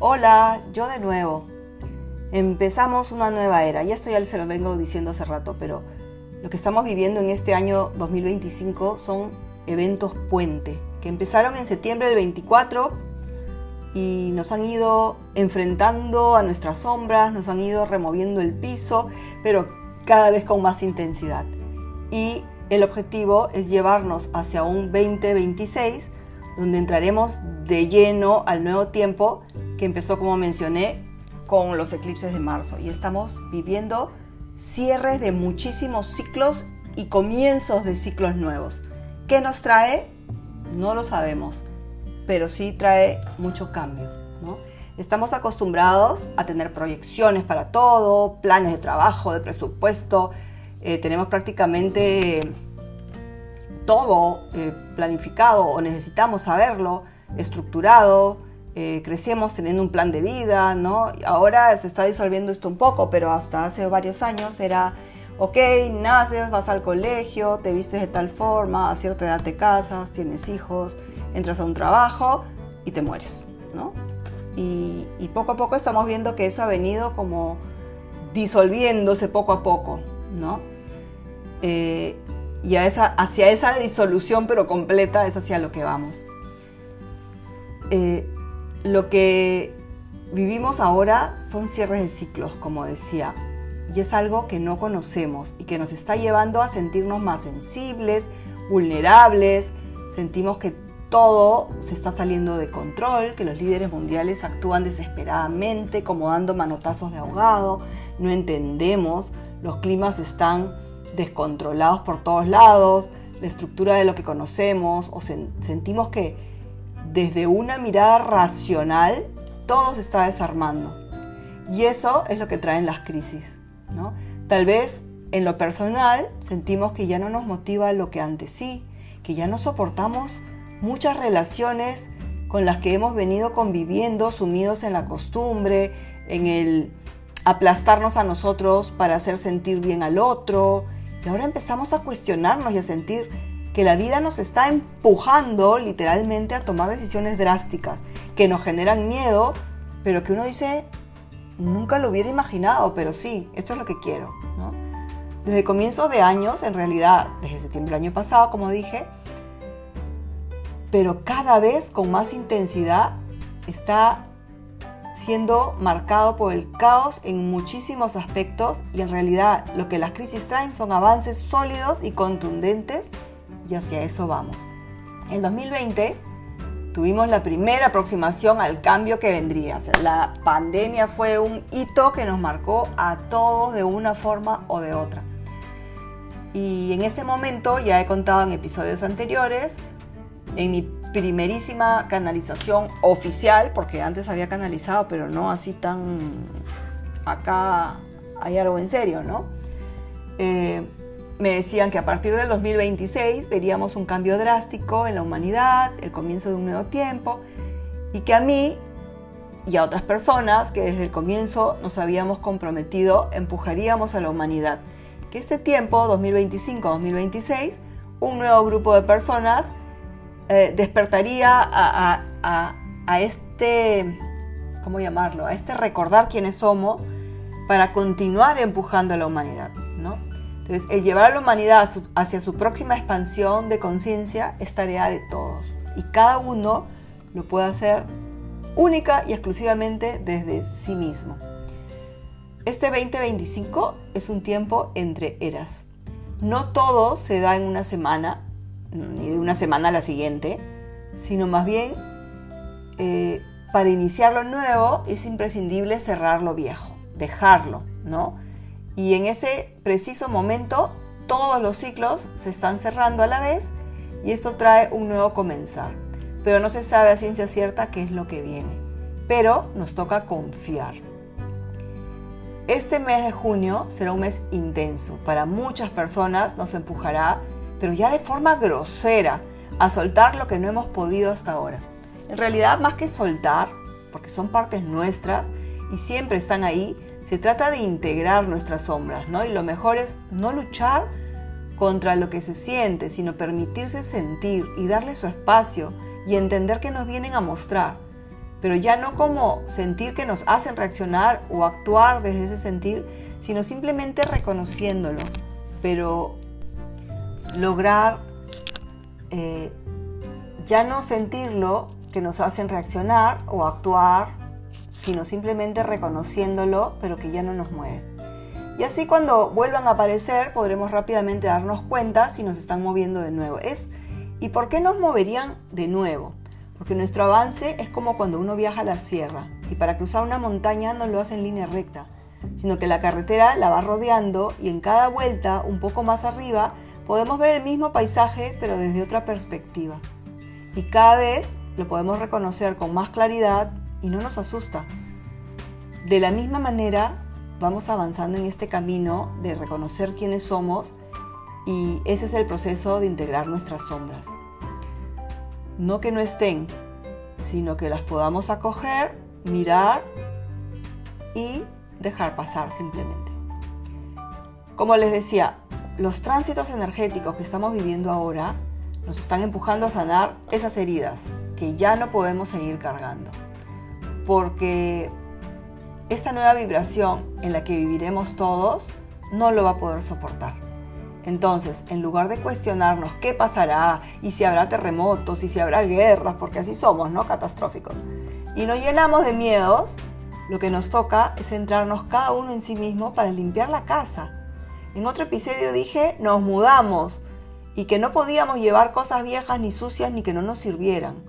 Hola, yo de nuevo. Empezamos una nueva era, y esto ya se lo vengo diciendo hace rato, pero lo que estamos viviendo en este año 2025 son eventos puente, que empezaron en septiembre del 24 y nos han ido enfrentando a nuestras sombras, nos han ido removiendo el piso, pero cada vez con más intensidad. Y el objetivo es llevarnos hacia un 2026, donde entraremos de lleno al nuevo tiempo que empezó, como mencioné, con los eclipses de marzo. Y estamos viviendo cierres de muchísimos ciclos y comienzos de ciclos nuevos. ¿Qué nos trae? No lo sabemos, pero sí trae mucho cambio, ¿no? Estamos acostumbrados a tener proyecciones para todo, planes de trabajo, de presupuesto. Tenemos prácticamente todo planificado, o necesitamos saberlo, estructurado. Crecemos teniendo un plan de vida, ¿no? Ahora se está disolviendo esto un poco, pero hasta hace varios años era, ok, naces, vas al colegio, te vistes de tal forma, a cierta edad te casas, tienes hijos, entras a un trabajo y te mueres, ¿no? Y poco a poco estamos viendo que eso ha venido como disolviéndose poco a poco, ¿no? Y hacia esa disolución pero completa es hacia lo que vamos. Lo que vivimos ahora son cierres de ciclos, como decía, y es algo que no conocemos y que nos está llevando a sentirnos más sensibles, vulnerables. Sentimos que todo se está saliendo de control, que los líderes mundiales actúan desesperadamente, como dando manotazos de ahogado. No entendemos, los climas están descontrolados por todos lados, la estructura de lo que conocemos, o sentimos que desde una mirada racional todo se está desarmando. Y eso es lo que traen las crisis, ¿no? Tal vez en lo personal sentimos que ya no nos motiva lo que antes sí, que ya no soportamos muchas relaciones con las que hemos venido conviviendo, sumidos en la costumbre, en el aplastarnos a nosotros para hacer sentir bien al otro. Y ahora empezamos a cuestionarnos y a sentir que la vida nos está empujando literalmente a tomar decisiones drásticas, que nos generan miedo, pero que uno dice, nunca lo hubiera imaginado, pero sí, esto es lo que quiero, ¿no? Desde comienzos de años, en realidad, desde septiembre del año pasado, como dije, pero cada vez con más intensidad, está siendo marcado por el caos en muchísimos aspectos, y en realidad lo que las crisis traen son avances sólidos y contundentes, y hacia eso vamos. En 2020 tuvimos la primera aproximación al cambio que vendría. O sea, la pandemia fue un hito que nos marcó a todos de una forma o de otra. Y en ese momento, ya he contado en episodios anteriores, en mi primerísima canalización oficial, porque antes había canalizado, pero no así tan acá hay algo en serio, ¿no? Me decían que a partir del 2026 veríamos un cambio drástico en la humanidad, el comienzo de un nuevo tiempo, y que a mí y a otras personas que desde el comienzo nos habíamos comprometido empujaríamos a la humanidad. Que este tiempo, 2025-2026, un nuevo grupo de personas despertaría a este, ¿cómo llamarlo? A este recordar quiénes somos para continuar empujando a la humanidad, ¿no? Entonces, el llevar a la humanidad hacia su próxima expansión de conciencia es tarea de todos. Y cada uno lo puede hacer única y exclusivamente desde sí mismo. Este 2025 es un tiempo entre eras. No todo se da en una semana, ni de una semana a la siguiente, sino más bien, para iniciar lo nuevo es imprescindible cerrar lo viejo, dejarlo, ¿no? Y en ese preciso momento, todos los ciclos se están cerrando a la vez y esto trae un nuevo comenzar. Pero no se sabe a ciencia cierta qué es lo que viene. Pero nos toca confiar. Este mes de junio será un mes intenso. Para muchas personas nos empujará, pero ya de forma grosera, a soltar lo que no hemos podido hasta ahora. En realidad, más que soltar, porque son partes nuestras y siempre están ahí, se trata de integrar nuestras sombras, ¿no? Y lo mejor es no luchar contra lo que se siente, sino permitirse sentir y darle su espacio y entender que nos vienen a mostrar. pero ya no como sentir que nos hacen reaccionar o actuar desde ese sentir, sino simplemente reconociéndolo, pero lograr ya no sentirlo que nos hacen reaccionar o actuar, sino simplemente reconociéndolo, pero que ya no nos mueve. Y así cuando vuelvan a aparecer podremos rápidamente darnos cuenta si nos están moviendo de nuevo. ¿Y por qué nos moverían de nuevo? Porque nuestro avance es como cuando uno viaja a la sierra y para cruzar una montaña no lo hace en línea recta, sino que la carretera la va rodeando y en cada vuelta, un poco más arriba, podemos ver el mismo paisaje pero desde otra perspectiva. Y cada vez lo podemos reconocer con más claridad y no nos asusta. De la misma manera, vamos avanzando en este camino de reconocer quiénes somos y ese es el proceso de integrar nuestras sombras. No que no estén, sino que las podamos acoger, mirar y dejar pasar simplemente. Como les decía, los tránsitos energéticos que estamos viviendo ahora nos están empujando a sanar esas heridas que ya no podemos seguir cargando. Porque esta nueva vibración en la que viviremos todos no lo va a poder soportar. Entonces, en lugar de cuestionarnos qué pasará y si habrá terremotos y si habrá guerras, porque así somos, ¿no? Catastróficos. Y nos llenamos de miedos, lo que nos toca es centrarnos cada uno en sí mismo para limpiar la casa. En otro episodio dije, nos mudamos y que no podíamos llevar cosas viejas ni sucias ni que no nos sirvieran.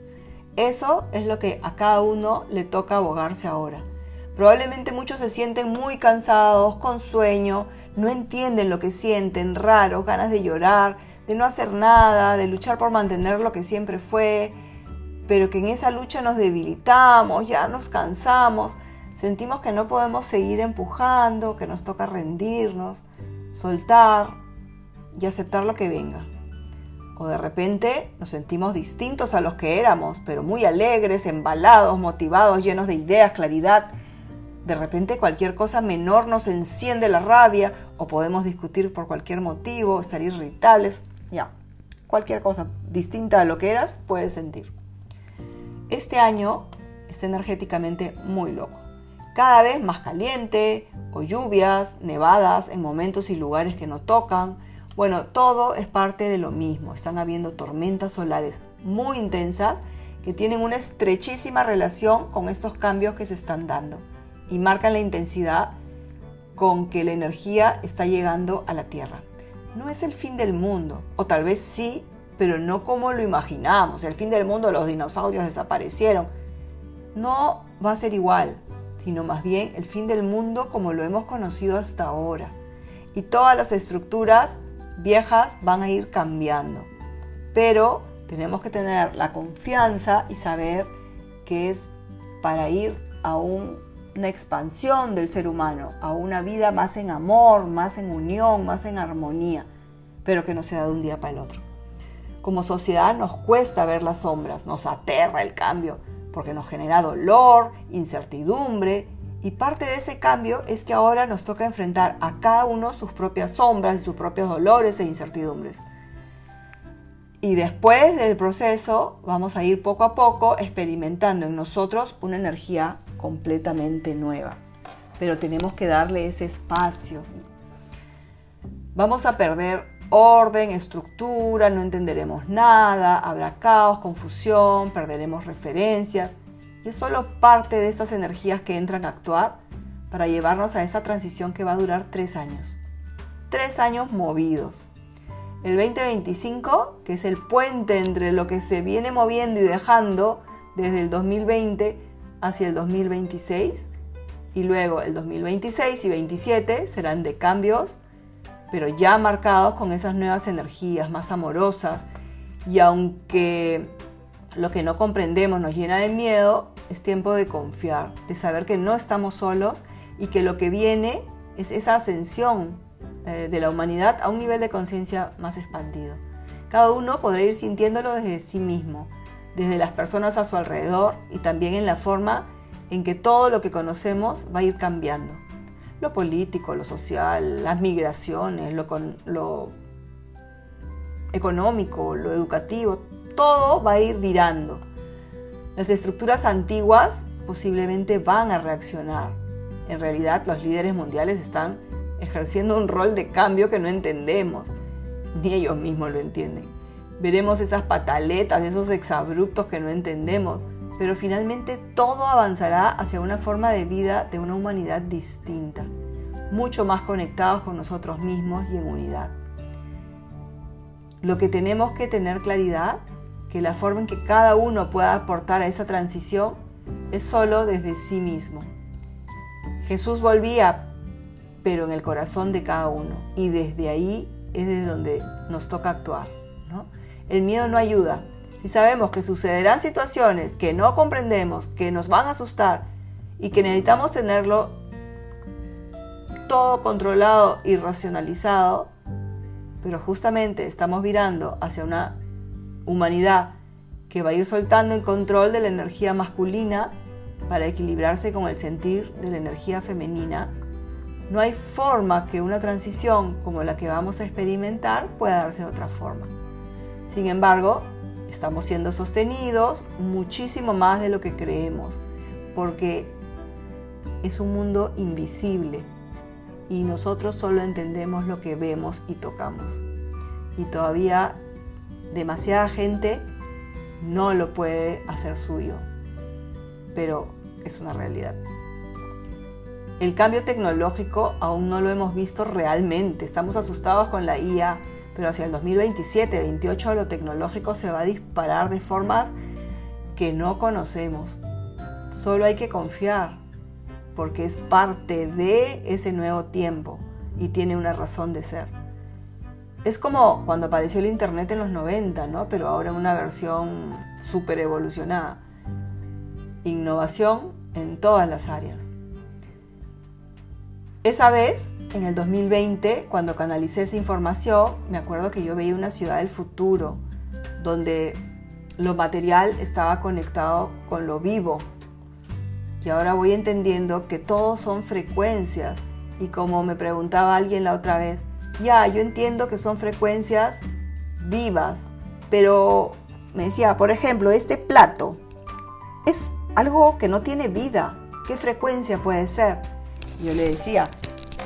Eso es lo que a cada uno le toca abogarse ahora. Probablemente muchos se sienten muy cansados, con sueño, no entienden lo que sienten, raros, ganas de llorar, de no hacer nada, de luchar por mantener lo que siempre fue, pero que en esa lucha nos debilitamos, ya nos cansamos, sentimos que no podemos seguir empujando, que nos toca rendirnos, soltar y aceptar lo que venga. O de repente nos sentimos distintos a los que éramos, pero muy alegres, embalados, motivados, llenos de ideas, claridad. De repente cualquier cosa menor nos enciende la rabia o podemos discutir por cualquier motivo, estar irritables. Ya, cualquier cosa distinta a lo que eras puedes sentir. Este año está energéticamente muy loco. Cada vez más caliente, o lluvias, nevadas en momentos y lugares que no tocan. Bueno, todo es parte de lo mismo. Están habiendo tormentas solares muy intensas que tienen una estrechísima relación con estos cambios que se están dando y marcan la intensidad con que la energía está llegando a la Tierra. No es el fin del mundo, o tal vez sí, pero no como lo imaginamos. El fin del mundo, los dinosaurios desaparecieron. No va a ser igual, sino más bien el fin del mundo como lo hemos conocido hasta ahora. Y todas las estructuras viejas van a ir cambiando. Pero tenemos que tener la confianza y saber que es para ir a una expansión del ser humano, a una vida más en amor, más en unión, más en armonía, pero que no sea de un día para el otro. Como sociedad nos cuesta ver las sombras, nos aterra el cambio, porque nos genera dolor, incertidumbre, y parte de ese cambio es que ahora nos toca enfrentar a cada uno sus propias sombras y sus propios dolores e incertidumbres. Y después del proceso vamos a ir poco a poco experimentando en nosotros una energía completamente nueva. Pero tenemos que darle ese espacio. Vamos a perder orden, estructura, no entenderemos nada, habrá caos, confusión, perderemos referencias. Y es solo parte de estas energías que entran a actuar para llevarnos a esta transición que va a durar 3 años. 3 años movidos. El 2025, que es el puente entre lo que se viene moviendo y dejando desde el 2020 hacia el 2026. Y luego el 2026 y 2027 serán de cambios, pero ya marcados con esas nuevas energías más amorosas. Y aunque lo que no comprendemos nos llena de miedo, es tiempo de confiar, de saber que no estamos solos y que lo que viene es esa ascensión de la humanidad a un nivel de conciencia más expandido. Cada uno podrá ir sintiéndolo desde sí mismo, desde las personas a su alrededor y también en la forma en que todo lo que conocemos va a ir cambiando. Lo político, lo social, las migraciones, lo económico, lo educativo, todo va a ir virando. Las estructuras antiguas posiblemente van a reaccionar. En realidad, los líderes mundiales están ejerciendo un rol de cambio que no entendemos, ni ellos mismos lo entienden. Veremos esas pataletas, esos exabruptos que no entendemos, pero finalmente todo avanzará hacia una forma de vida de una humanidad distinta, mucho más conectados con nosotros mismos y en unidad. Lo que tenemos que tener claridad, que la forma en que cada uno pueda aportar a esa transición es solo desde sí mismo. Jesús volvía, pero en el corazón de cada uno, y desde ahí es desde donde nos toca actuar, ¿no? El miedo no ayuda, y sabemos que sucederán situaciones que no comprendemos, que nos van a asustar, y que necesitamos tenerlo todo controlado y racionalizado, pero justamente estamos virando hacia una humanidad que va a ir soltando el control de la energía masculina para equilibrarse con el sentir de la energía femenina. No hay forma que una transición como la que vamos a experimentar pueda darse de otra forma. Sin embargo, estamos siendo sostenidos muchísimo más de lo que creemos, porque es un mundo invisible y nosotros solo entendemos lo que vemos y tocamos. Y todavía demasiada gente no lo puede hacer suyo, pero es una realidad. El cambio tecnológico aún no lo hemos visto realmente. Estamos asustados con la IA, pero hacia el 2027-28 lo tecnológico se va a disparar de formas que no conocemos. Solo hay que confiar, porque es parte de ese nuevo tiempo y tiene una razón de ser. Es como cuando apareció el internet en los 90, ¿no? Pero ahora en una versión súper evolucionada. Innovación en todas las áreas. Esa vez, en el 2020, cuando canalicé esa información, me acuerdo que yo veía una ciudad del futuro, donde lo material estaba conectado con lo vivo. Y ahora voy entendiendo que todos son frecuencias. Y como me preguntaba alguien la otra vez, yo entiendo que son frecuencias vivas, pero me decía, por ejemplo, este plato es algo que no tiene vida. ¿Qué frecuencia puede ser? Yo le decía,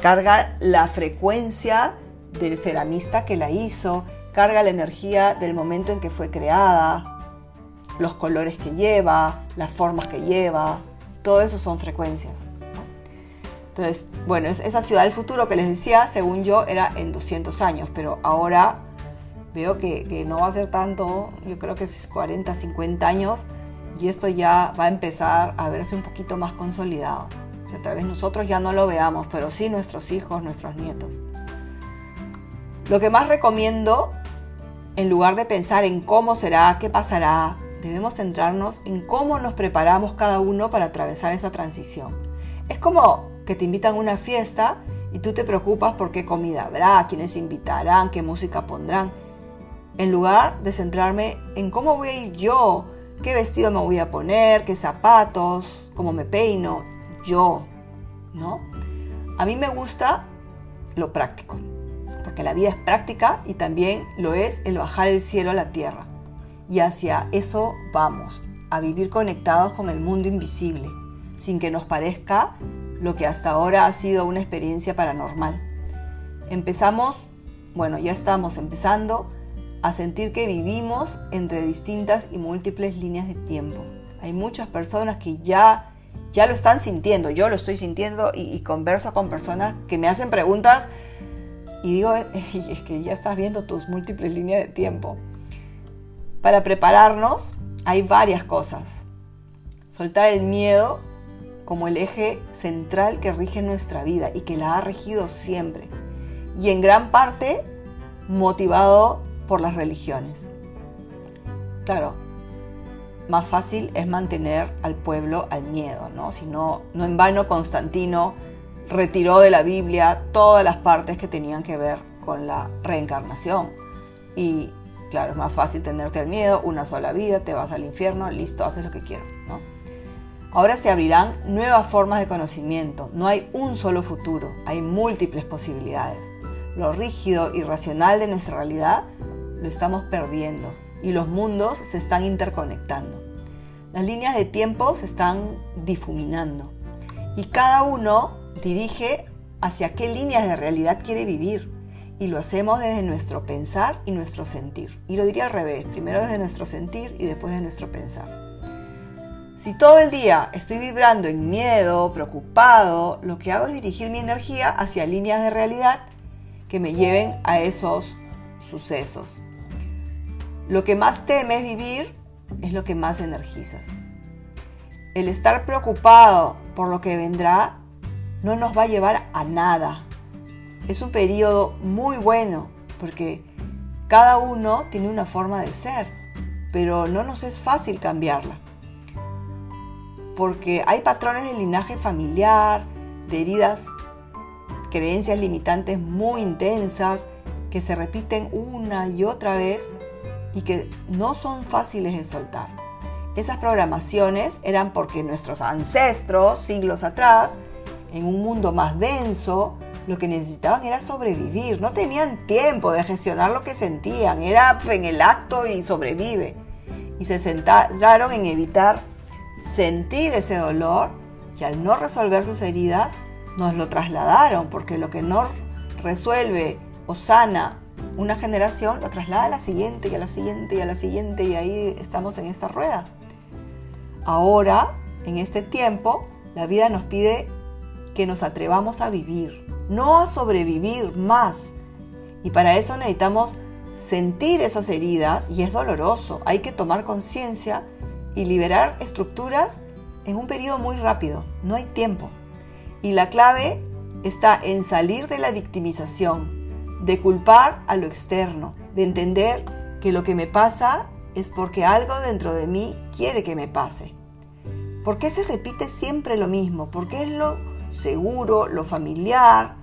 carga la frecuencia del ceramista que la hizo, carga la energía del momento en que fue creada, los colores que lleva, las formas que lleva, todo eso son frecuencias, ¿no? Entonces, bueno, esa ciudad del futuro que les decía, según yo, era en 200 años, pero ahora veo que no va a ser tanto, yo creo que es 40, 50 años, y esto ya va a empezar a verse un poquito más consolidado. Que tal vez nosotros ya no lo veamos, pero sí nuestros hijos, nuestros nietos. Lo que más recomiendo, en lugar de pensar en cómo será, qué pasará, debemos centrarnos en cómo nos preparamos cada uno para atravesar esa transición. Es como que te invitan a una fiesta y tú te preocupas por qué comida habrá, quiénes invitarán, qué música pondrán. En lugar de centrarme en cómo voy a ir yo, qué vestido me voy a poner, qué zapatos, cómo me peino, yo, ¿no? A mí me gusta lo práctico, porque la vida es práctica y también lo es el bajar el cielo a la tierra. Y hacia eso vamos, a vivir conectados con el mundo invisible, sin que nos parezca lo que hasta ahora ha sido una experiencia paranormal. Ya estamos empezando a sentir que vivimos entre distintas y múltiples líneas de tiempo. Hay muchas personas que ya lo están sintiendo, yo lo estoy sintiendo y converso con personas que me hacen preguntas y digo, es que ya estás viendo tus múltiples líneas de tiempo. Para prepararnos hay varias cosas. Soltar el miedo como el eje central que rige nuestra vida y que la ha regido siempre. Y en gran parte motivado por las religiones. Claro, más fácil es mantener al pueblo al miedo, ¿no? Si no en vano Constantino retiró de la Biblia todas las partes que tenían que ver con la reencarnación. Y claro, es más fácil tenerte al miedo, una sola vida, te vas al infierno, listo, haces lo que quiero, ¿no? Ahora se abrirán nuevas formas de conocimiento. No hay un solo futuro, hay múltiples posibilidades. Lo rígido y racional de nuestra realidad lo estamos perdiendo y los mundos se están interconectando. Las líneas de tiempo se están difuminando y cada uno dirige hacia qué líneas de realidad quiere vivir. Y lo hacemos desde nuestro pensar y nuestro sentir. Y lo diría al revés, primero desde nuestro sentir y después de nuestro pensar. Si todo el día estoy vibrando en miedo, preocupado, lo que hago es dirigir mi energía hacia líneas de realidad que me lleven a esos sucesos. Lo que más temes vivir es lo que más energizas. El estar preocupado por lo que vendrá no nos va a llevar a nada. Es un periodo muy bueno porque cada uno tiene una forma de ser, pero no nos es fácil cambiarla. Porque hay patrones de linaje familiar, de heridas, creencias limitantes muy intensas que se repiten una y otra vez y que no son fáciles de soltar. Esas programaciones eran porque nuestros ancestros, siglos atrás, en un mundo más denso, lo que necesitaban era sobrevivir. No tenían tiempo de gestionar lo que sentían. Era en el acto y sobrevive. Y se centraron en evitar sentir ese dolor y al no resolver sus heridas, nos lo trasladaron. Porque lo que no resuelve o sana una generación, lo traslada a la siguiente y a la siguiente y a la siguiente. Y ahí estamos en esta rueda. Ahora, en este tiempo, la vida nos pide que nos atrevamos a vivir. No a sobrevivir más. Y para eso necesitamos sentir esas heridas y es doloroso. Hay que tomar conciencia y liberar estructuras en un periodo muy rápido. No hay tiempo. Y la clave está en salir de la victimización, de culpar a lo externo, de entender que lo que me pasa es porque algo dentro de mí quiere que me pase. ¿Por qué se repite siempre lo mismo? Porque es lo seguro, lo familiar.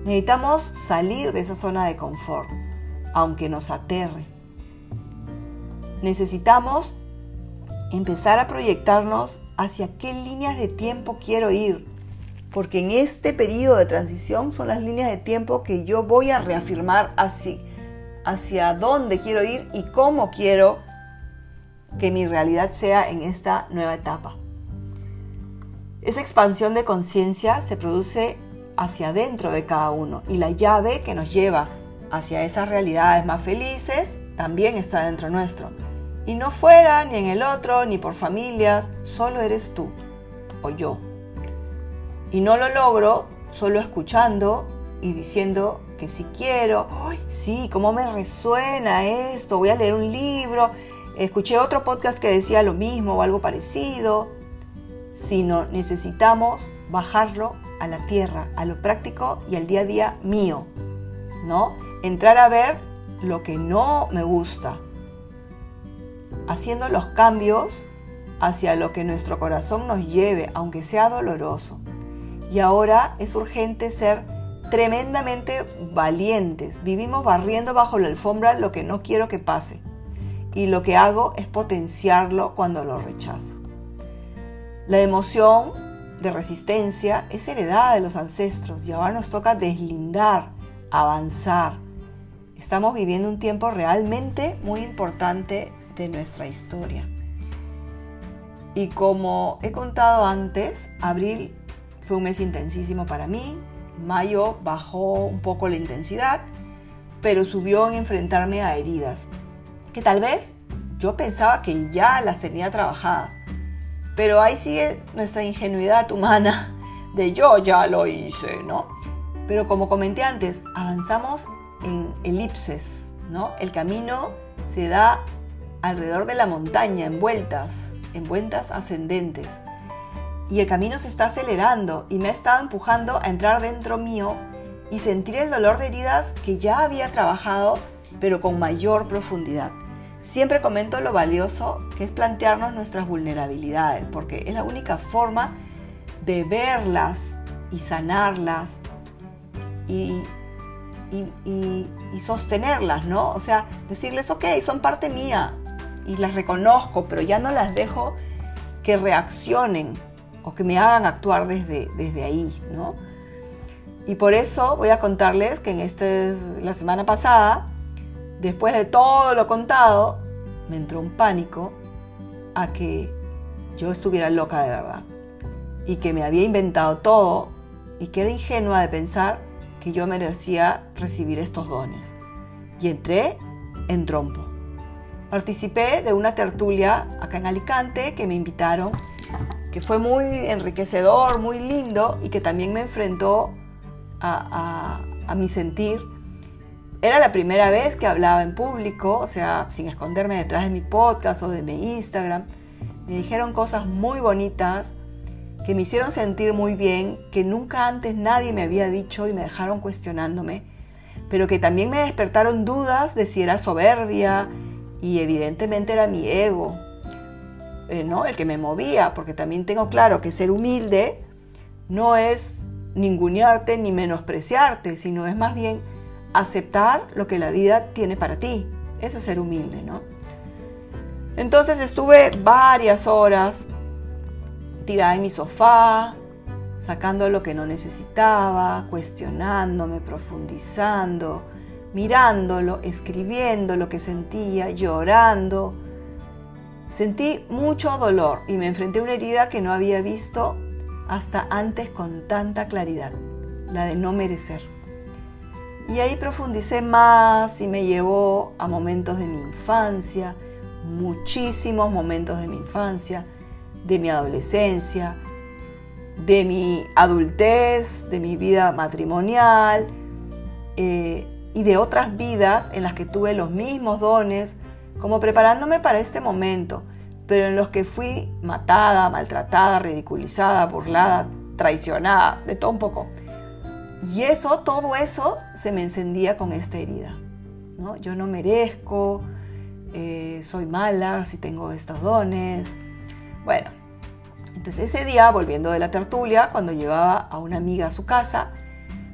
Necesitamos salir de esa zona de confort, aunque nos aterre. Necesitamos empezar a proyectarnos hacia qué líneas de tiempo quiero ir, porque en este periodo de transición son las líneas de tiempo que yo voy a reafirmar hacia dónde quiero ir y cómo quiero que mi realidad sea en esta nueva etapa. Esa expansión de conciencia se produce hacia adentro de cada uno y la llave que nos lleva hacia esas realidades más felices también está dentro nuestro. Y no fuera, ni en el otro, ni por familias, solo eres tú o yo. Y no lo logro solo escuchando y diciendo que sí quiero. ¡Ay, sí! ¿Cómo me resuena esto? Voy a leer un libro. Escuché otro podcast que decía lo mismo o algo parecido. Sino necesitamos bajarlo a la tierra, a lo práctico y al día a día mío, ¿no? Entrar a ver lo que no me gusta, haciendo los cambios hacia lo que nuestro corazón nos lleve, aunque sea doloroso. Y ahora es urgente ser tremendamente valientes. Vivimos barriendo bajo la alfombra lo que no quiero que pase. Y lo que hago es potenciarlo cuando lo rechazo. La emoción de resistencia es heredada de los ancestros y ahora nos toca deslindar, avanzar. Estamos viviendo un tiempo realmente muy importante de nuestra historia. Y como he contado antes, abril fue un mes intensísimo para mí. Mayo bajó un poco la intensidad, pero subió en enfrentarme a heridas que tal vez yo pensaba que ya las tenía trabajadas. Pero ahí sigue nuestra ingenuidad humana de yo ya lo hice, ¿no? Pero como comenté antes, avanzamos en elipses, ¿no? El camino se da alrededor de la montaña, en vueltas ascendentes. Y el camino se está acelerando y me ha estado empujando a entrar dentro mío y sentir el dolor de heridas que ya había trabajado, pero con mayor profundidad. Siempre comento lo valioso que es plantearnos nuestras vulnerabilidades, porque es la única forma de verlas y sanarlas y sostenerlas, ¿no? O sea, decirles, ok, son parte mía y las reconozco, pero ya no las dejo que reaccionen o que me hagan actuar desde ahí, ¿no? Y por eso voy a contarles que la semana pasada, después de todo lo contado, me entró un pánico a que yo estuviera loca de verdad y que me había inventado todo y que era ingenua de pensar que yo merecía recibir estos dones. Y entré en trompo. Participé de una tertulia acá en Alicante que me invitaron, que fue muy enriquecedor, muy lindo y que también me enfrentó a mi sentir. Era la primera vez que hablaba en público, o sea, sin esconderme detrás de mi podcast o de mi Instagram. Me dijeron cosas muy bonitas que me hicieron sentir muy bien, que nunca antes nadie me había dicho y me dejaron cuestionándome, pero que también me despertaron dudas de si era soberbia y evidentemente era mi ego, ¿no? El que me movía, porque también tengo claro que ser humilde no es ningunearte ni menospreciarte, sino es más bien aceptar lo que la vida tiene para ti. Eso es ser humilde, ¿no? Entonces estuve varias horas tirada en mi sofá, sacando lo que no necesitaba, cuestionándome, profundizando, mirándolo, escribiendo lo que sentía, llorando. Sentí mucho dolor y me enfrenté a una herida que no había visto hasta antes con tanta claridad, la de no merecer. Y ahí profundicé más y me llevó a momentos de mi infancia, muchísimos momentos de mi infancia, de mi adolescencia, de mi adultez, de mi vida matrimonial y de otras vidas en las que tuve los mismos dones, como preparándome para este momento, pero en los que fui matada, maltratada, ridiculizada, burlada, traicionada, de todo un poco. Y todo eso se me encendía con esta herida, ¿no? Yo no merezco, soy mala si tengo estos dones. Bueno, entonces ese día, volviendo de la tertulia, cuando llevaba a una amiga a su casa,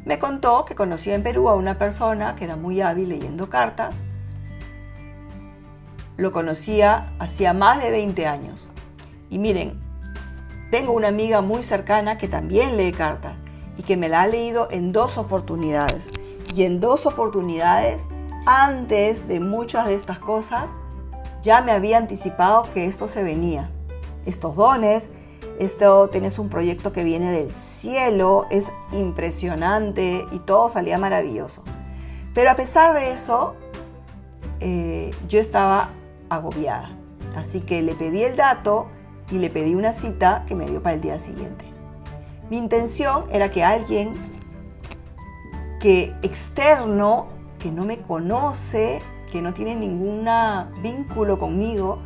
me contó que conocía en Perú a una persona que era muy hábil leyendo cartas. Lo conocía hacía más de 20 años. Y miren, tengo una amiga muy cercana que también lee cartas y que me la ha leído en 2 oportunidades. Y en 2 oportunidades, antes de muchas de estas cosas, ya me había anticipado que esto se venía. Estos dones, tienes un proyecto que viene del cielo, es impresionante y todo salía maravilloso. Pero a pesar de eso, yo estaba agobiada. Así que le pedí el dato y le pedí una cita que me dio para el día siguiente. Mi intención era que alguien externo, que no me conoce, que no tiene ningún vínculo conmigo,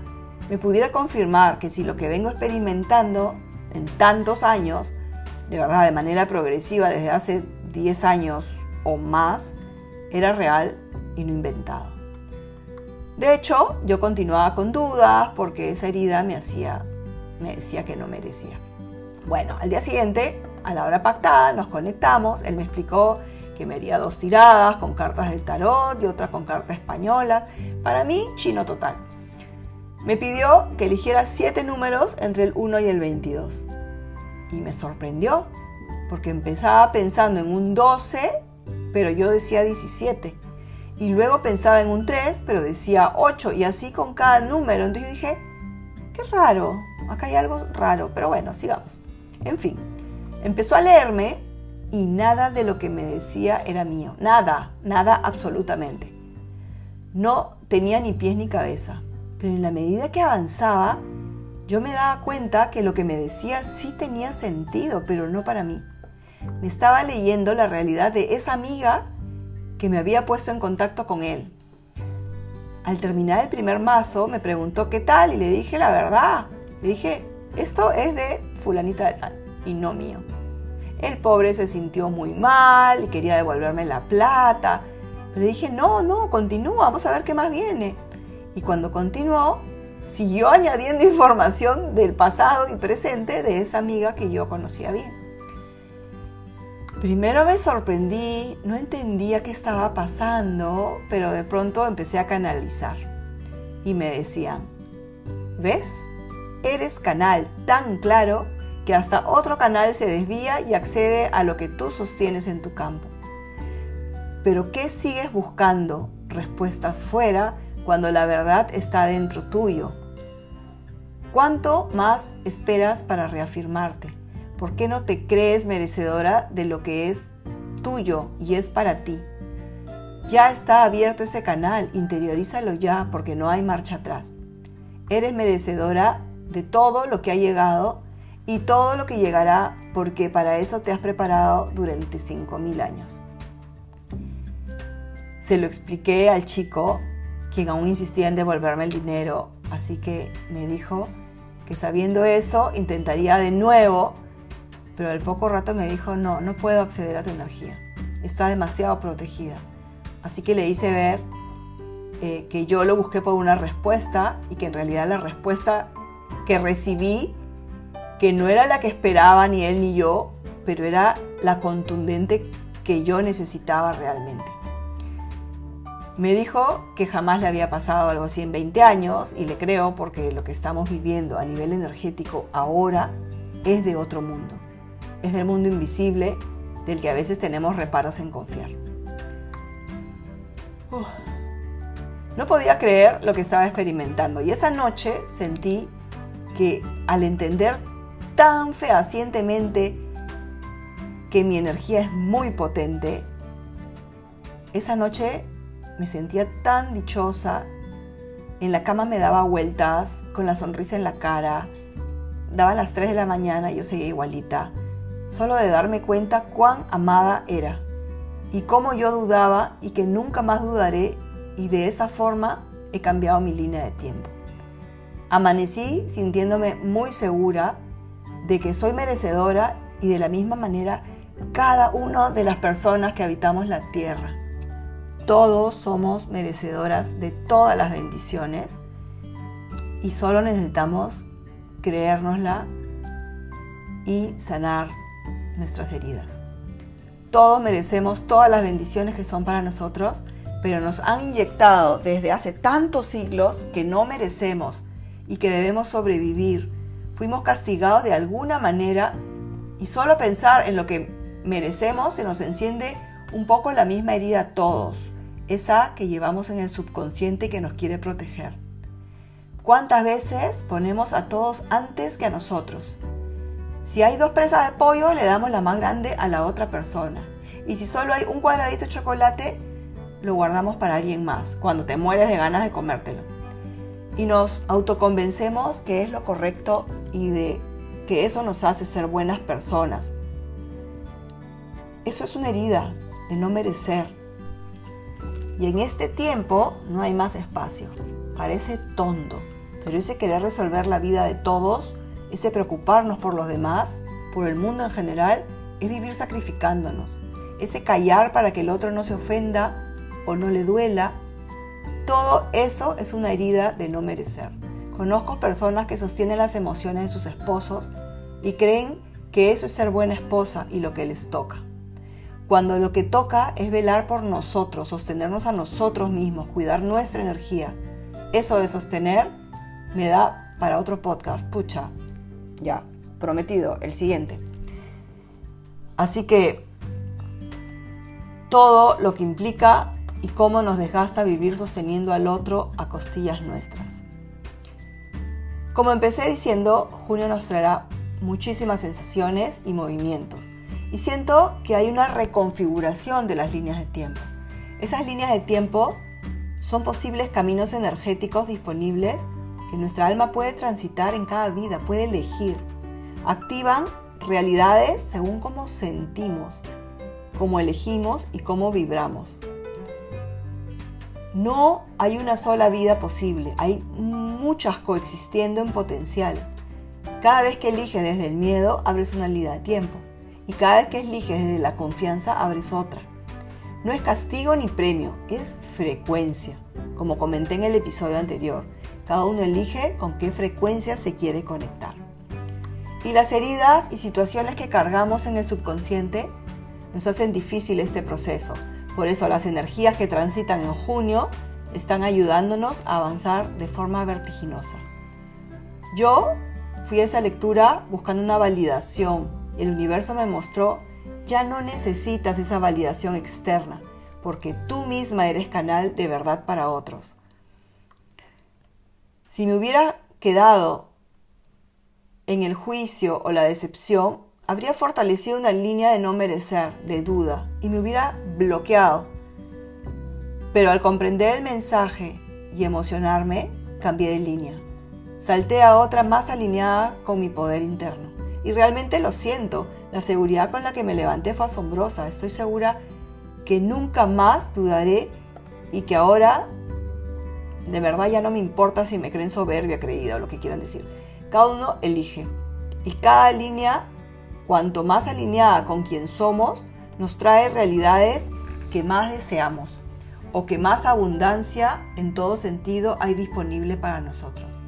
me pudiera confirmar que si lo que vengo experimentando en tantos años, de verdad de manera progresiva desde hace 10 años o más, era real y no inventado. De hecho, yo continuaba con dudas porque esa herida me decía que no merecía. Bueno, al día siguiente, a la hora pactada, nos conectamos. Él me explicó que me haría 2 tiradas con cartas del tarot y otra con cartas españolas. Para mí, chino total. Me pidió que eligiera 7 números entre el 1 y el 22. Y me sorprendió, porque empezaba pensando en un 12, pero yo decía 17. Y luego pensaba en un 3, pero decía 8, y así con cada número. Entonces yo dije, qué raro, acá hay algo raro, pero bueno, sigamos. En fin, empezó a leerme y nada de lo que me decía era mío. Nada absolutamente. No tenía ni pies ni cabeza. Pero en la medida que avanzaba, yo me daba cuenta que lo que me decía sí tenía sentido, pero no para mí. Me estaba leyendo la realidad de esa amiga que me había puesto en contacto con él. Al terminar el primer mazo, me preguntó qué tal y le dije la verdad. Le dije, esto es de fulanita de tal y no mío. El pobre se sintió muy mal y quería devolverme la plata. Pero le dije, no, continúa, vamos a ver qué más viene. Y cuando continuó, siguió añadiendo información del pasado y presente de esa amiga que yo conocía bien. Primero me sorprendí, no entendía qué estaba pasando, pero de pronto empecé a canalizar. Y me decían, ¿ves? Eres canal tan claro que hasta otro canal se desvía y accede a lo que tú sostienes en tu campo. ¿Pero qué sigues buscando? Respuestas fuera cuando la verdad está dentro tuyo. ¿Cuánto más esperas para reafirmarte? ¿Por qué no te crees merecedora de lo que es tuyo y es para ti? Ya está abierto ese canal, interiorízalo ya porque no hay marcha atrás. Eres merecedora de todo lo que ha llegado y todo lo que llegará porque para eso te has preparado durante 5.000 años. Se lo expliqué al chico, quien aún insistía en devolverme el dinero, así que me dijo que sabiendo eso intentaría de nuevo, pero al poco rato me dijo, no puedo acceder a tu energía, está demasiado protegida. Así que le hice ver que yo lo busqué por una respuesta y que en realidad la respuesta que recibí, que no era la que esperaba ni él ni yo, pero era la contundente que yo necesitaba realmente. Me dijo que jamás le había pasado algo así en 20 años y le creo porque lo que estamos viviendo a nivel energético ahora es de otro mundo. Es del mundo invisible del que a veces tenemos reparos en confiar. No podía creer lo que estaba experimentando y esa noche sentí que al entender tan fehacientemente que mi energía es muy potente, esa noche me sentía tan dichosa, en la cama me daba vueltas, con la sonrisa en la cara, daban las 3 de la mañana y yo seguía igualita, solo de darme cuenta cuán amada era y cómo yo dudaba y que nunca más dudaré y de esa forma he cambiado mi línea de tiempo. Amanecí sintiéndome muy segura de que soy merecedora y de la misma manera cada una de las personas que habitamos la tierra. Todos somos merecedoras de todas las bendiciones y solo necesitamos creérnosla y sanar nuestras heridas. Todos merecemos todas las bendiciones que son para nosotros, pero nos han inyectado desde hace tantos siglos que no merecemos y que debemos sobrevivir. Fuimos castigados de alguna manera y solo pensar en lo que merecemos se nos enciende un poco la misma herida a todos. Esa que llevamos en el subconsciente que nos quiere proteger. ¿Cuántas veces ponemos a todos antes que a nosotros? Si hay 2 presas de pollo, le damos la más grande a la otra persona. Y si solo hay un cuadradito de chocolate, lo guardamos para alguien más, cuando te mueres de ganas de comértelo. Y nos autoconvencemos que es lo correcto y de que eso nos hace ser buenas personas. Eso es una herida de no merecer. Y en este tiempo no hay más espacio. Parece tonto, pero ese querer resolver la vida de todos, ese preocuparnos por los demás, por el mundo en general, es vivir sacrificándonos. Ese callar para que el otro no se ofenda o no le duela, todo eso es una herida de no merecer. Conozco personas que sostienen las emociones de sus esposos y creen que eso es ser buena esposa y lo que les toca. Cuando lo que toca es velar por nosotros, sostenernos a nosotros mismos, cuidar nuestra energía. Eso de sostener me da para otro podcast. Pucha, ya, prometido, el siguiente. Así que todo lo que implica y cómo nos desgasta vivir sosteniendo al otro a costillas nuestras. Como empecé diciendo, junio nos traerá muchísimas sensaciones y movimientos. Y siento que hay una reconfiguración de las líneas de tiempo. Esas líneas de tiempo son posibles caminos energéticos disponibles que nuestra alma puede transitar en cada vida, puede elegir. Activan realidades según cómo sentimos, cómo elegimos y cómo vibramos. No hay una sola vida posible, hay muchas coexistiendo en potencial. Cada vez que eliges desde el miedo, abres una línea de tiempo. Y cada vez que eliges desde la confianza, abres otra. No es castigo ni premio, es frecuencia. Como comenté en el episodio anterior, cada uno elige con qué frecuencia se quiere conectar. Y las heridas y situaciones que cargamos en el subconsciente nos hacen difícil este proceso. Por eso las energías que transitan en junio están ayudándonos a avanzar de forma vertiginosa. Yo fui a esa lectura buscando una validación. El universo me mostró, ya no necesitas esa validación externa, porque tú misma eres canal de verdad para otros. Si me hubiera quedado en el juicio o la decepción, habría fortalecido una línea de no merecer, de duda, y me hubiera bloqueado. Pero al comprender el mensaje y emocionarme, cambié de línea. Salté a otra más alineada con mi poder interno. Y realmente lo siento, la seguridad con la que me levanté fue asombrosa. Estoy segura que nunca más dudaré y que ahora de verdad ya no me importa si me creen soberbia, creída o lo que quieran decir. Cada uno elige. Y cada línea, cuanto más alineada con quien somos, nos trae realidades que más deseamos o que más abundancia en todo sentido hay disponible para nosotros.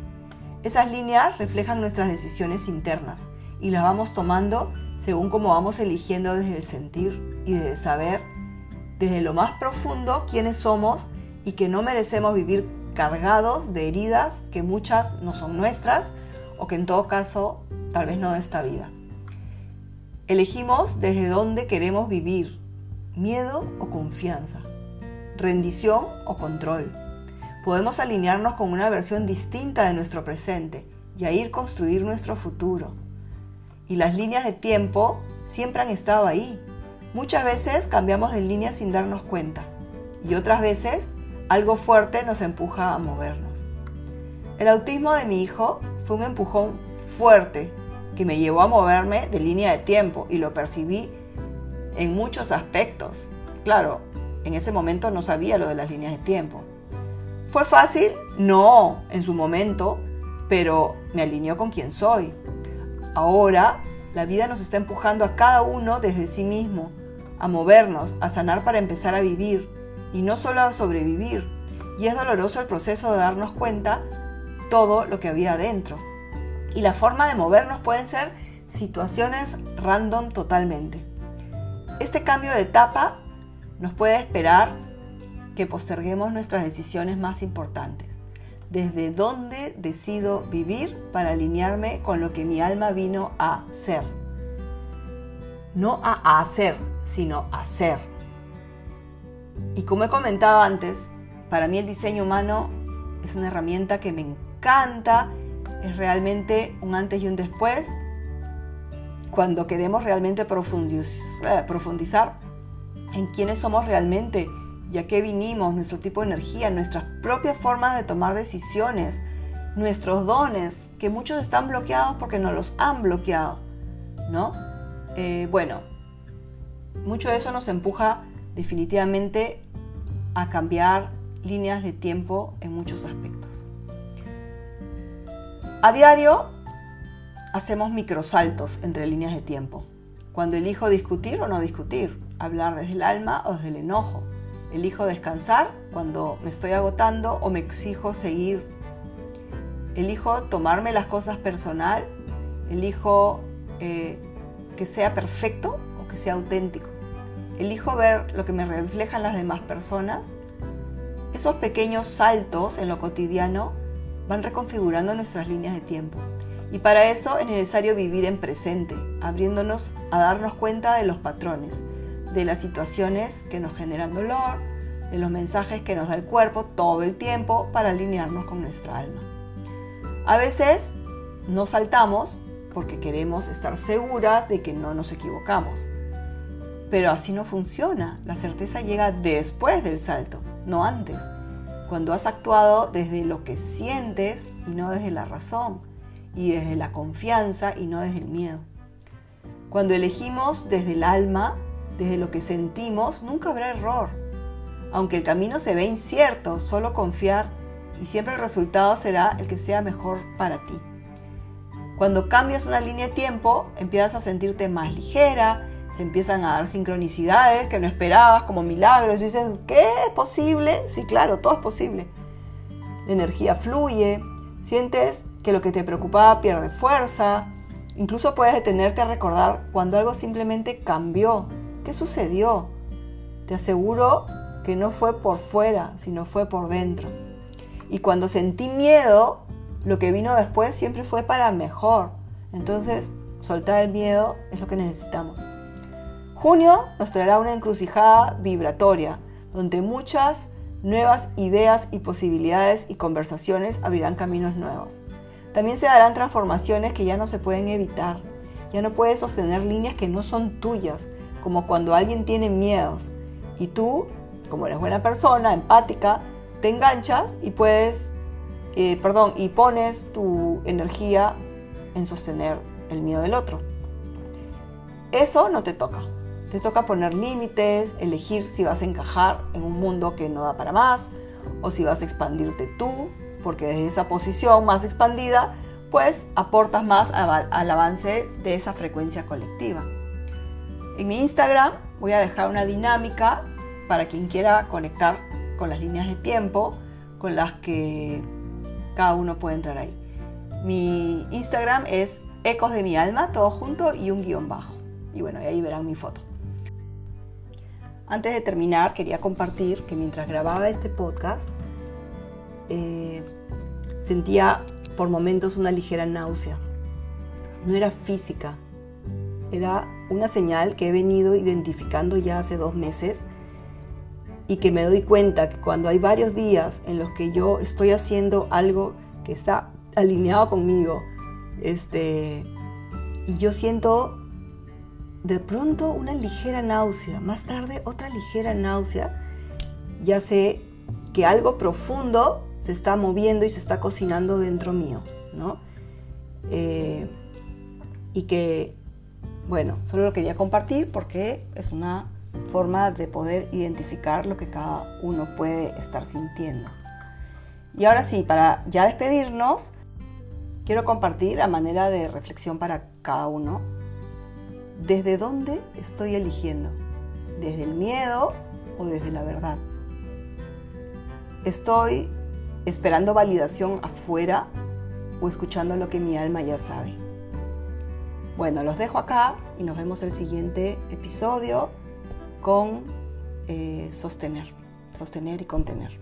Esas líneas reflejan nuestras decisiones internas y las vamos tomando según cómo vamos eligiendo desde el sentir y desde saber, desde lo más profundo, quiénes somos y que no merecemos vivir cargados de heridas que muchas no son nuestras o que en todo caso tal vez no de esta vida. Elegimos desde dónde queremos vivir, miedo o confianza, rendición o control. Podemos alinearnos con una versión distinta de nuestro presente y ahí construir nuestro futuro. Y las líneas de tiempo siempre han estado ahí. Muchas veces cambiamos de línea sin darnos cuenta y otras veces algo fuerte nos empuja a movernos. El autismo de mi hijo fue un empujón fuerte que me llevó a moverme de línea de tiempo y lo percibí en muchos aspectos. Claro, en ese momento no sabía lo de las líneas de tiempo. ¿Fue fácil? No, en su momento, pero me alineó con quien soy. Ahora, la vida nos está empujando a cada uno desde sí mismo, a movernos, a sanar para empezar a vivir, y no solo a sobrevivir. Y es doloroso el proceso de darnos cuenta todo lo que había adentro. Y la forma de movernos pueden ser situaciones random totalmente. Este cambio de etapa nos puede esperar que posterguemos nuestras decisiones más importantes. ¿Desde dónde decido vivir para alinearme con lo que mi alma vino a ser? No a hacer, sino a ser. Y como he comentado antes, para mí el diseño humano es una herramienta que me encanta, es realmente un antes y un después. Cuando queremos realmente profundizar en quiénes somos realmente y a qué vinimos, nuestro tipo de energía, nuestras propias formas de tomar decisiones, nuestros dones, que muchos están bloqueados porque nos los han bloqueado, ¿no? Mucho de eso nos empuja definitivamente a cambiar líneas de tiempo en muchos aspectos. A diario hacemos microsaltos entre líneas de tiempo. Cuando elijo discutir o no discutir, hablar desde el alma o desde el enojo. Elijo descansar cuando me estoy agotando o me exijo seguir. Elijo tomarme las cosas personal. Elijo que sea perfecto o que sea auténtico. Elijo ver lo que me reflejan las demás personas. Esos pequeños saltos en lo cotidiano van reconfigurando nuestras líneas de tiempo. Y para eso es necesario vivir en presente, abriéndonos a darnos cuenta de los patrones, de las situaciones que nos generan dolor, de los mensajes que nos da el cuerpo todo el tiempo para alinearnos con nuestra alma. A veces nos saltamos porque queremos estar seguras de que no nos equivocamos. Pero así no funciona. La certeza llega después del salto, no antes. Cuando has actuado desde lo que sientes y no desde la razón, y desde la confianza y no desde el miedo. Cuando elegimos desde el alma, desde lo que sentimos, nunca habrá error. Aunque el camino se ve incierto, solo confiar y siempre el resultado será el que sea mejor para ti. Cuando cambias una línea de tiempo, empiezas a sentirte más ligera, se empiezan a dar sincronicidades que no esperabas, como milagros, y dices, ¿qué? ¿Es posible? Sí, claro, todo es posible. La energía fluye, sientes que lo que te preocupaba pierde fuerza, incluso puedes detenerte a recordar cuando algo simplemente cambió. ¿Qué sucedió? Te aseguro que no fue por fuera, sino fue por dentro. Y cuando sentí miedo, lo que vino después siempre fue para mejor. Entonces, soltar el miedo es lo que necesitamos. Junio nos traerá una encrucijada vibratoria, donde muchas nuevas ideas y posibilidades y conversaciones abrirán caminos nuevos. También se darán transformaciones que ya no se pueden evitar. Ya no puedes sostener líneas que no son tuyas, como cuando alguien tiene miedos y tú, como eres buena persona, empática, te enganchas y y pones tu energía en sostener el miedo del otro. Eso no te toca. Te toca poner límites, elegir si vas a encajar en un mundo que no da para más o si vas a expandirte tú, porque desde esa posición más expandida, pues aportas más al avance de esa frecuencia colectiva. En mi Instagram voy a dejar una dinámica para quien quiera conectar con las líneas de tiempo con las que cada uno puede entrar ahí. Mi Instagram es Ecos de mi Alma, todo junto y un guión bajo. Y bueno, ahí verán mi foto. Antes de terminar, quería compartir que mientras grababa este podcast, sentía por momentos una ligera náusea. No era física, era una señal que he venido identificando ya hace 2 meses y que me doy cuenta que cuando hay varios días en los que yo estoy haciendo algo que está alineado conmigo, y yo siento de pronto una ligera náusea, más tarde otra ligera náusea, ya sé que algo profundo se está moviendo y se está cocinando dentro mío, ¿no? Y que, bueno, solo lo quería compartir porque es una forma de poder identificar lo que cada uno puede estar sintiendo. Y ahora sí, para ya despedirnos, quiero compartir a manera de reflexión para cada uno. ¿Desde dónde estoy eligiendo? ¿Desde el miedo o desde la verdad? ¿Estoy esperando validación afuera o escuchando lo que mi alma ya sabe? Bueno, los dejo acá y nos vemos el siguiente episodio con sostener y contener.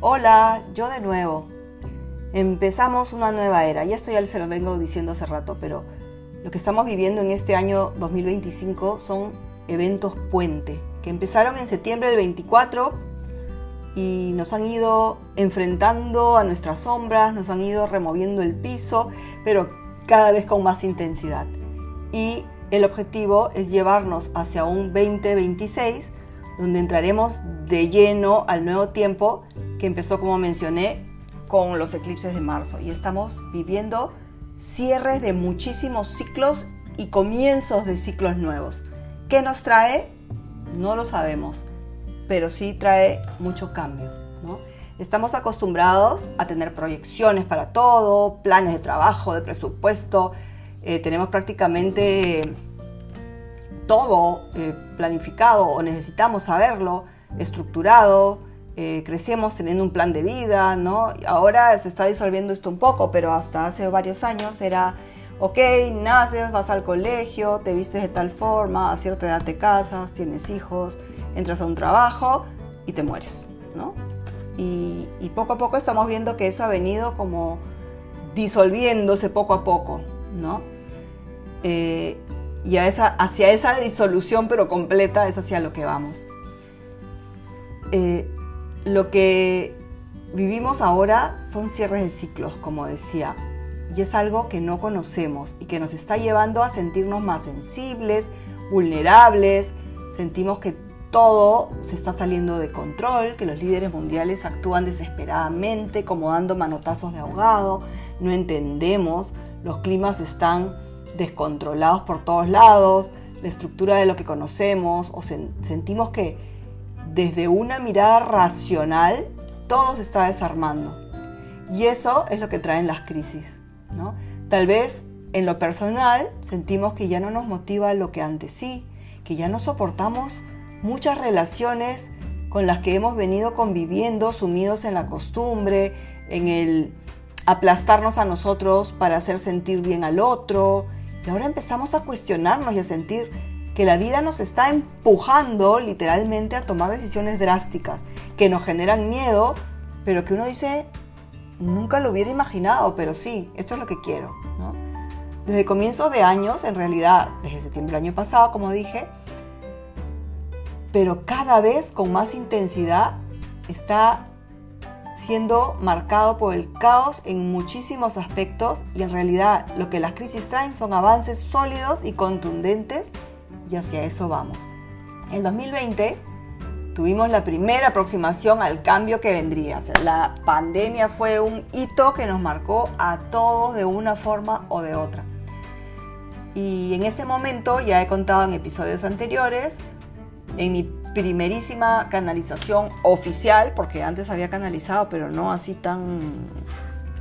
Hola, yo de nuevo. Empezamos una nueva era. Y esto ya se lo vengo diciendo hace rato, pero lo que estamos viviendo en este año 2025 son eventos puente, que empezaron en septiembre del 24 y nos han ido enfrentando a nuestras sombras, nos han ido removiendo el piso, pero cada vez con más intensidad. Y el objetivo es llevarnos hacia un 2026, donde entraremos de lleno al nuevo tiempo que empezó, como mencioné, con los eclipses de marzo. Y estamos viviendo cierres de muchísimos ciclos y comienzos de ciclos nuevos. ¿Qué nos trae? No lo sabemos, pero sí trae mucho cambio, ¿no? Estamos acostumbrados a tener proyecciones para todo, planes de trabajo, de presupuesto. Tenemos prácticamente todo planificado, o necesitamos saberlo, estructurado. Crecemos teniendo un plan de vida, ¿no? Ahora se está disolviendo esto un poco, pero hasta hace varios años era, ok, naces, vas al colegio, te vistes de tal forma, a cierta edad te casas, tienes hijos, entras a un trabajo y te mueres, ¿no? Y poco a poco estamos viendo que eso ha venido como disolviéndose poco a poco, ¿no? Y hacia esa disolución pero completa es hacia lo que vamos. Lo que vivimos ahora son cierres de ciclos, como decía, y es algo que no conocemos y que nos está llevando a sentirnos más sensibles, vulnerables. Sentimos que todo se está saliendo de control, que los líderes mundiales actúan desesperadamente, como dando manotazos de ahogado. No entendemos, los climas están descontrolados por todos lados, la estructura de lo que conocemos, o sentimos que desde una mirada racional todo se está desarmando. Y eso es lo que traen las crisis, ¿no? Tal vez en lo personal sentimos que ya no nos motiva lo que antes sí, que ya no soportamos muchas relaciones con las que hemos venido conviviendo, sumidos en la costumbre, en el aplastarnos a nosotros para hacer sentir bien al otro. Y ahora empezamos a cuestionarnos y a sentir que la vida nos está empujando literalmente a tomar decisiones drásticas, que nos generan miedo, pero que uno dice, nunca lo hubiera imaginado, pero sí, esto es lo que quiero, ¿no? Desde comienzos de años, en realidad, desde septiembre del año pasado, como dije, pero cada vez con más intensidad, está siendo marcado por el caos en muchísimos aspectos, y en realidad lo que las crisis traen son avances sólidos y contundentes, y hacia eso vamos. En 2020 tuvimos la primera aproximación al cambio que vendría. O sea, la pandemia fue un hito que nos marcó a todos de una forma o de otra. Y en ese momento, ya he contado en episodios anteriores, en mi primerísima canalización oficial, porque antes había canalizado, pero no así tan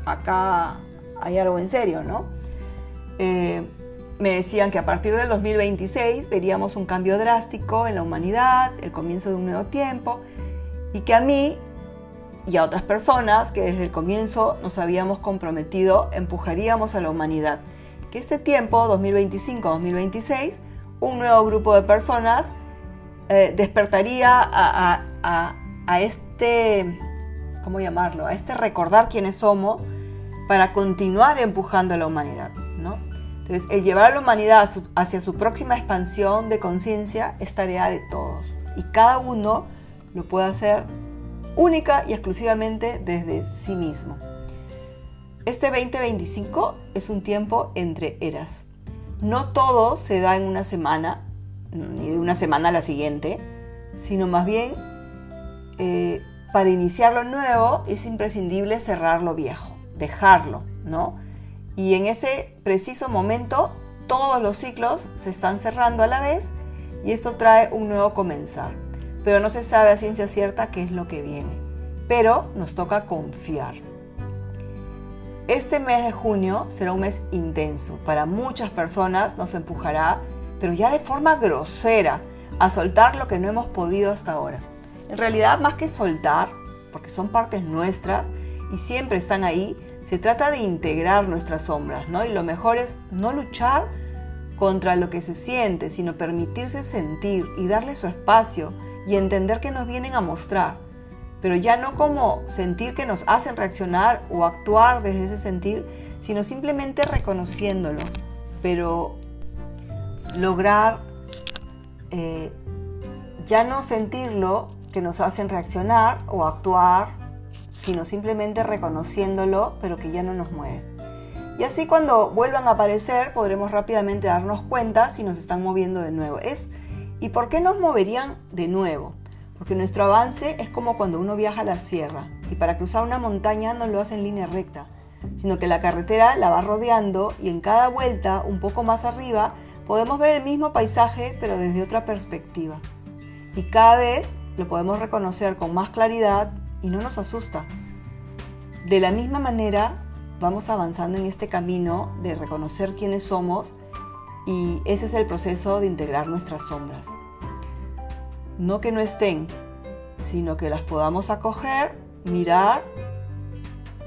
acá hay algo en serio, ¿no? Me decían que a partir del 2026 veríamos un cambio drástico en la humanidad, el comienzo de un nuevo tiempo, y que a mí y a otras personas que desde el comienzo nos habíamos comprometido empujaríamos a la humanidad. Que este tiempo, 2025-2026, un nuevo grupo de personas despertaría a este, ¿cómo llamarlo? A este recordar quiénes somos para continuar empujando a la humanidad, ¿no? Entonces, el llevar a la humanidad hacia su próxima expansión de conciencia es tarea de todos. Y cada uno lo puede hacer única y exclusivamente desde sí mismo. Este 2025 es un tiempo entre eras. No todo se da en una semana, ni de una semana a la siguiente, sino más bien, para iniciar lo nuevo es imprescindible cerrar lo viejo, dejarlo, ¿no? Y en ese preciso momento todos los ciclos se están cerrando a la vez y esto trae un nuevo comenzar. Pero no se sabe a ciencia cierta qué es lo que viene. Pero nos toca confiar. Este mes de junio será un mes intenso. Para muchas personas nos empujará, pero ya de forma grosera, a soltar lo que no hemos podido hasta ahora. En realidad, más que soltar, porque son partes nuestras y siempre están ahí, se trata de integrar nuestras sombras, ¿no? Y lo mejor es no luchar contra lo que se siente, sino permitirse sentir y darle su espacio y entender que nos vienen a mostrar. Pero ya no como sentir que nos hacen reaccionar o actuar desde ese sentir, sino simplemente reconociéndolo. Pero lograr ya no sentirlo que nos hacen reaccionar o actuar, sino simplemente reconociéndolo, pero que ya no nos mueve. Y así cuando vuelvan a aparecer podremos rápidamente darnos cuenta si nos están moviendo de nuevo. ¿Y por qué nos moverían de nuevo? Porque nuestro avance es como cuando uno viaja a la sierra y para cruzar una montaña no lo hace en línea recta, sino que la carretera la va rodeando y en cada vuelta, un poco más arriba, podemos ver el mismo paisaje pero desde otra perspectiva. Y cada vez lo podemos reconocer con más claridad y no nos asusta. De la misma manera, vamos avanzando en este camino de reconocer quiénes somos y ese es el proceso de integrar nuestras sombras. No que no estén, sino que las podamos acoger, mirar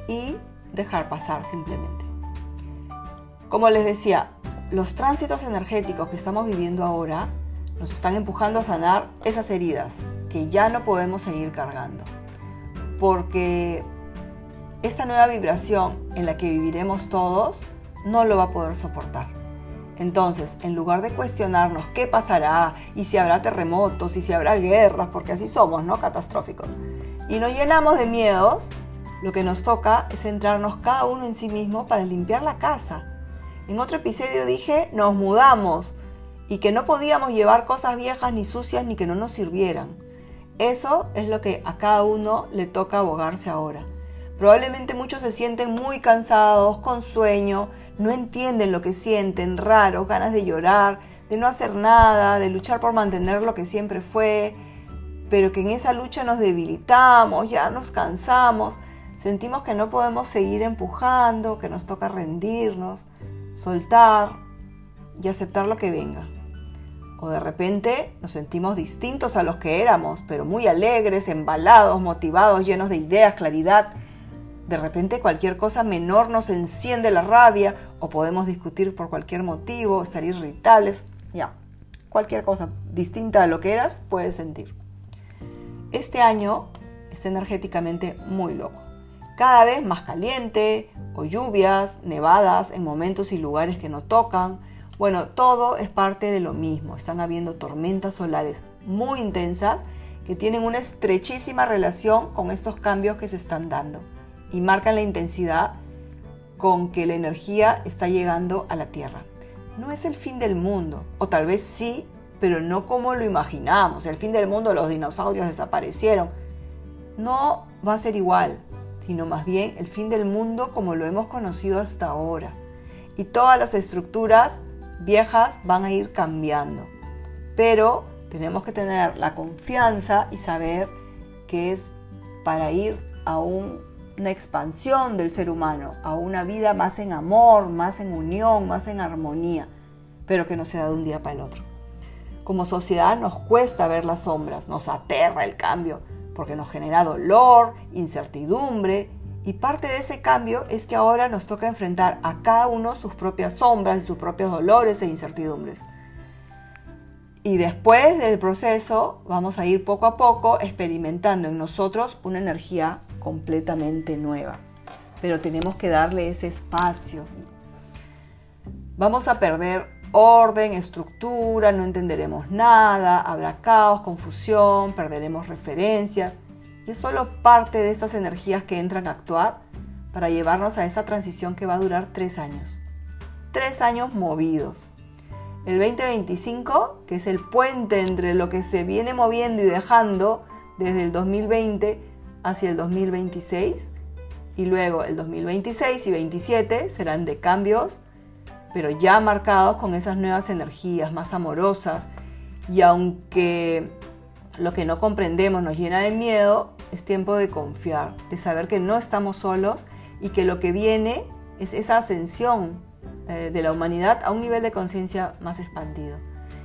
y dejar pasar simplemente. Como les decía, los tránsitos energéticos que estamos viviendo ahora nos están empujando a sanar esas heridas que ya no podemos seguir cargando. Porque esta nueva vibración en la que viviremos todos no lo va a poder soportar. Entonces, en lugar de cuestionarnos qué pasará y si habrá terremotos y si habrá guerras, porque así somos, ¿no? Catastróficos. Y nos llenamos de miedos, lo que nos toca es centrarnos cada uno en sí mismo para limpiar la casa. En otro episodio dije, nos mudamos y que no podíamos llevar cosas viejas ni sucias ni que no nos sirvieran. Eso es lo que a cada uno le toca abogarse ahora. Probablemente muchos se sienten muy cansados, con sueño, no entienden lo que sienten, raros, ganas de llorar, de no hacer nada, de luchar por mantener lo que siempre fue, pero que en esa lucha nos debilitamos, ya nos cansamos, sentimos que no podemos seguir empujando, que nos toca rendirnos, soltar y aceptar lo que venga. O de repente nos sentimos distintos a los que éramos, pero muy alegres, embalados, motivados, llenos de ideas, claridad. De repente cualquier cosa menor nos enciende la rabia o podemos discutir por cualquier motivo, estar irritables. Ya, cualquier cosa distinta a lo que eras puedes sentir. Este año está energéticamente muy loco. Cada vez más caliente, o lluvias, nevadas en momentos y lugares que no tocan. Bueno, todo es parte de lo mismo. Están habiendo tormentas solares muy intensas que tienen una estrechísima relación con estos cambios que se están dando y marcan la intensidad con que la energía está llegando a la Tierra. No es el fin del mundo, o tal vez sí, pero no como lo imaginamos. El fin del mundo, los dinosaurios desaparecieron. No va a ser igual, sino más bien el fin del mundo como lo hemos conocido hasta ahora. Y todas las estructuras viejas van a ir cambiando. Pero tenemos que tener la confianza y saber que es para ir a una expansión del ser humano, a una vida más en amor, más en unión, más en armonía, pero que no sea de un día para el otro. Como sociedad nos cuesta ver las sombras, nos aterra el cambio, porque nos genera dolor, incertidumbre, y parte de ese cambio es que ahora nos toca enfrentar a cada uno sus propias sombras y sus propios dolores e incertidumbres. Y después del proceso vamos a ir poco a poco experimentando en nosotros una energía completamente nueva. Pero tenemos que darle ese espacio. Vamos a perder orden, estructura, no entenderemos nada, habrá caos, confusión, perderemos referencias. Y es solo parte de estas energías que entran a actuar para llevarnos a esta transición que va a durar 3 años. 3 años movidos. El 2025, que es el puente entre lo que se viene moviendo y dejando desde el 2020 hacia el 2026, y luego el 2026 y 2027 serán de cambios, pero ya marcados con esas nuevas energías más amorosas. Y aunque lo que no comprendemos nos llena de miedo, es tiempo de confiar, de saber que no estamos solos y que lo que viene es esa ascensión de la humanidad a un nivel de conciencia más expandido.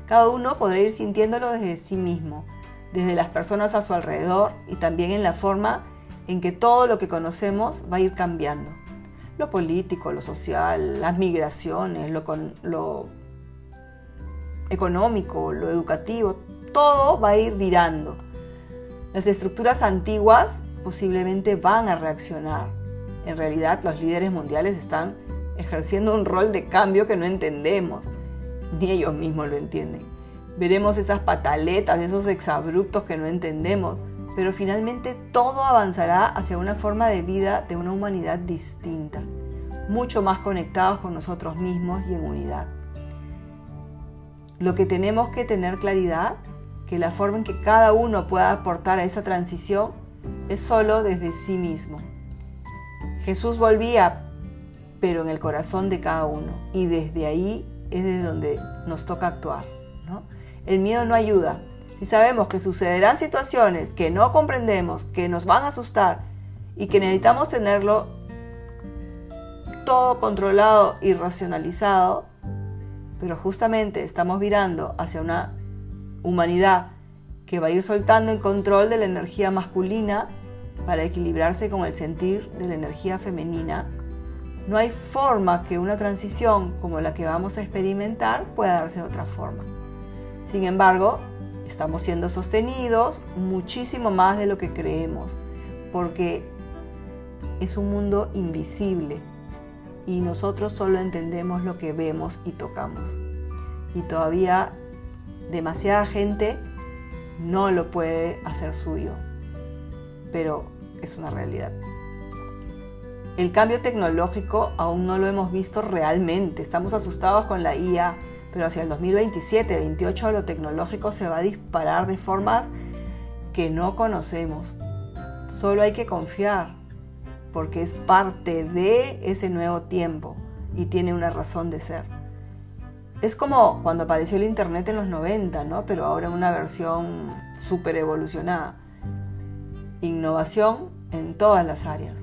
Cada uno podrá ir sintiéndolo desde sí mismo, desde las personas a su alrededor y también en la forma en que todo lo que conocemos va a ir cambiando. Lo político, lo social, las migraciones, lo económico, lo educativo, todo va a ir virando. Las estructuras antiguas posiblemente van a reaccionar. En realidad, los líderes mundiales están ejerciendo un rol de cambio que no entendemos, ni ellos mismos lo entienden. Veremos esas pataletas, esos exabruptos que no entendemos, pero finalmente todo avanzará hacia una forma de vida de una humanidad distinta, mucho más conectados con nosotros mismos y en unidad. Lo que tenemos que tener claridad, que la forma en que cada uno pueda aportar a esa transición es solo desde sí mismo. Jesús volvía, pero en el corazón de cada uno, y desde ahí es desde donde nos toca actuar, ¿no? El miedo no ayuda. Si sabemos que sucederán situaciones que no comprendemos, que nos van a asustar y que necesitamos tenerlo todo controlado y racionalizado, pero justamente estamos virando hacia una humanidad que va a ir soltando el control de la energía masculina para equilibrarse con el sentir de la energía femenina, no hay forma que una transición como la que vamos a experimentar pueda darse de otra forma. Sin embargo, estamos siendo sostenidos muchísimo más de lo que creemos, porque es un mundo invisible y nosotros solo entendemos lo que vemos y tocamos. Y todavía demasiada gente no lo puede hacer suyo, pero es una realidad. El cambio tecnológico aún no lo hemos visto realmente. Estamos asustados con la IA, pero hacia el 2027-2028 lo tecnológico se va a disparar de formas que no conocemos. Solo hay que confiar, porque es parte de ese nuevo tiempo y tiene una razón de ser. Es como cuando apareció el internet en los 90, ¿no? Pero ahora en una versión súper evolucionada. Innovación en todas las áreas.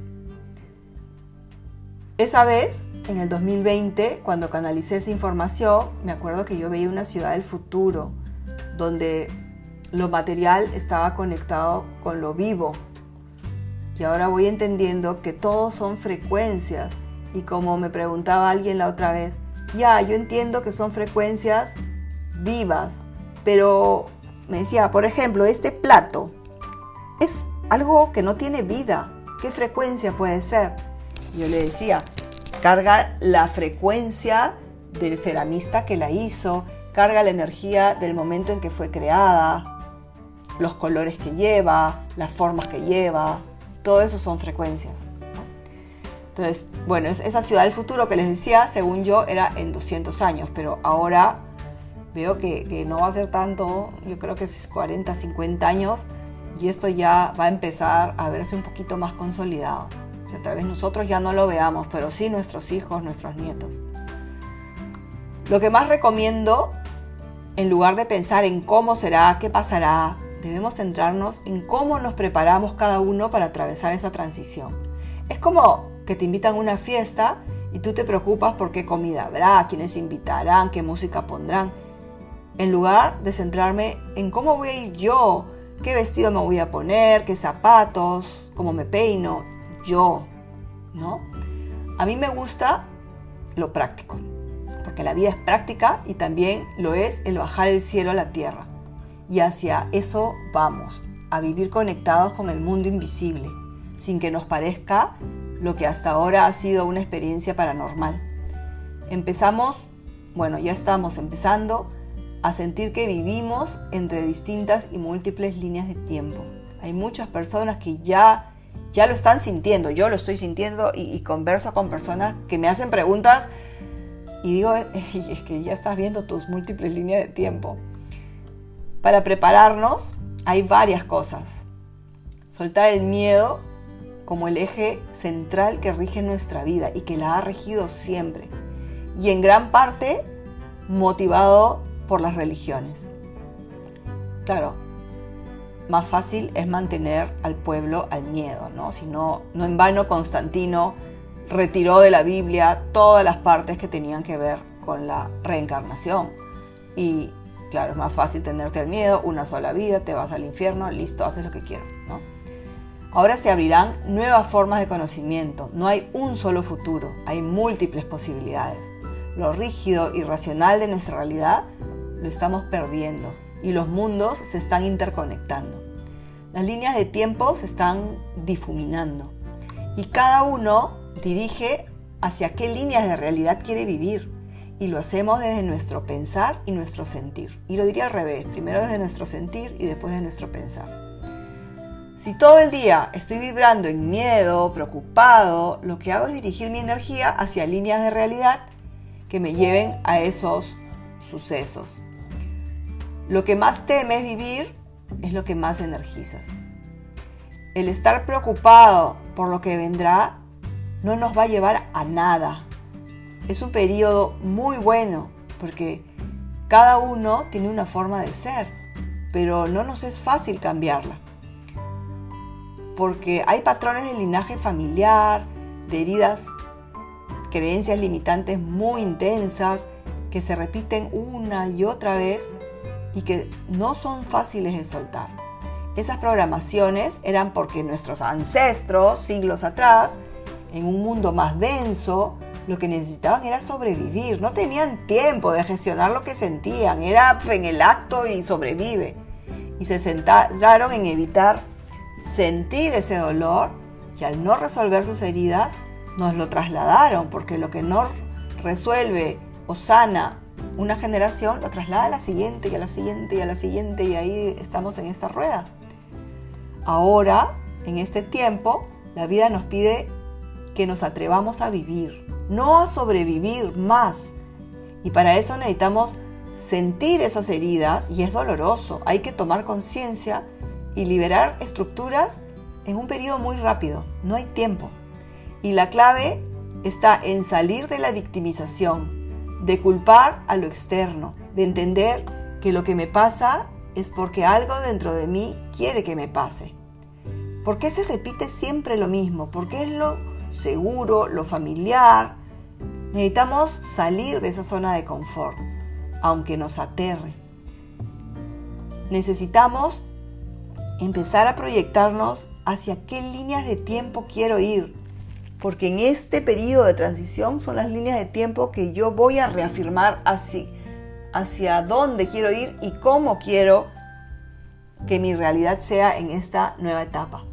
Esa vez, en el 2020, cuando canalicé esa información, me acuerdo que yo veía una ciudad del futuro, donde lo material estaba conectado con lo vivo. Y ahora voy entendiendo que todos son frecuencias. Y como me preguntaba alguien la otra vez, yo entiendo que son frecuencias vivas, pero me decía, por ejemplo, este plato es algo que no tiene vida. ¿Qué frecuencia puede ser? Yo le decía, carga la frecuencia del ceramista que la hizo, carga la energía del momento en que fue creada, los colores que lleva, las formas que lleva, todo eso son frecuencias. Entonces, bueno, esa ciudad del futuro que les decía, según yo, era en 200 años, pero ahora veo que no va a ser tanto, yo creo que es 40, 50 años, y esto ya va a empezar a verse un poquito más consolidado. O sea, tal vez nosotros ya no lo veamos, pero sí nuestros hijos, nuestros nietos. Lo que más recomiendo, en lugar de pensar en cómo será, qué pasará, debemos centrarnos en cómo nos preparamos cada uno para atravesar esa transición. Es como que te invitan a una fiesta y tú te preocupas por qué comida habrá, quiénes invitarán, qué música pondrán. En lugar de centrarme en cómo voy a ir yo, qué vestido me voy a poner, qué zapatos, cómo me peino, yo, ¿no? A mí me gusta lo práctico, porque la vida es práctica y también lo es el bajar el cielo a la tierra. Y hacia eso vamos, a vivir conectados con el mundo invisible, sin que nos parezca lo que hasta ahora ha sido una experiencia paranormal. Ya estamos empezando a sentir que vivimos entre distintas y múltiples líneas de tiempo. Hay muchas personas que ya lo están sintiendo, yo lo estoy sintiendo y converso con personas que me hacen preguntas y digo, es que ya estás viendo tus múltiples líneas de tiempo. Para prepararnos hay varias cosas. Soltar el miedo como el eje central que rige nuestra vida y que la ha regido siempre. Y en gran parte motivado por las religiones. Claro, más fácil es mantener al pueblo al miedo, ¿no? Si no en vano Constantino retiró de la Biblia todas las partes que tenían que ver con la reencarnación. Y claro, es más fácil tenerte al miedo, una sola vida, te vas al infierno, listo, haces lo que quieras, ¿no? Ahora se abrirán nuevas formas de conocimiento. No hay un solo futuro, hay múltiples posibilidades. Lo rígido y racional de nuestra realidad lo estamos perdiendo y los mundos se están interconectando. Las líneas de tiempo se están difuminando y cada uno dirige hacia qué líneas de realidad quiere vivir y lo hacemos desde nuestro pensar y nuestro sentir. Y lo diría al revés, primero desde nuestro sentir y después de nuestro pensar. Si todo el día estoy vibrando en miedo, preocupado, lo que hago es dirigir mi energía hacia líneas de realidad que me lleven a esos sucesos. Lo que más temes vivir es lo que más energizas. El estar preocupado por lo que vendrá no nos va a llevar a nada. Es un periodo muy bueno porque cada uno tiene una forma de ser, pero no nos es fácil cambiarla. Porque hay patrones de linaje familiar, de heridas, creencias limitantes muy intensas que se repiten una y otra vez y que no son fáciles de soltar. Esas programaciones eran porque nuestros ancestros, siglos atrás, en un mundo más denso, lo que necesitaban era sobrevivir. No tenían tiempo de gestionar lo que sentían. Era en el acto y sobrevive. Y se centraron en evitar sentir ese dolor y al no resolver sus heridas, nos lo trasladaron, porque lo que no resuelve o sana una generación, lo traslada a la siguiente y a la siguiente y a la siguiente, y ahí estamos en esta rueda. Ahora, en este tiempo, la vida nos pide que nos atrevamos a vivir, no a sobrevivir más. Y para eso necesitamos sentir esas heridas, y es doloroso. Hay que tomar conciencia y liberar estructuras en un periodo muy rápido. No hay tiempo. Y la clave está en salir de la victimización, de culpar a lo externo, de entender que lo que me pasa es porque algo dentro de mí quiere que me pase. ¿Por qué se repite siempre lo mismo? Porque es lo seguro, lo familiar. Necesitamos salir de esa zona de confort, aunque nos aterre. Necesitamos empezar a proyectarnos hacia qué líneas de tiempo quiero ir. Porque en este periodo de transición son las líneas de tiempo que yo voy a reafirmar hacia dónde quiero ir y cómo quiero que mi realidad sea en esta nueva etapa.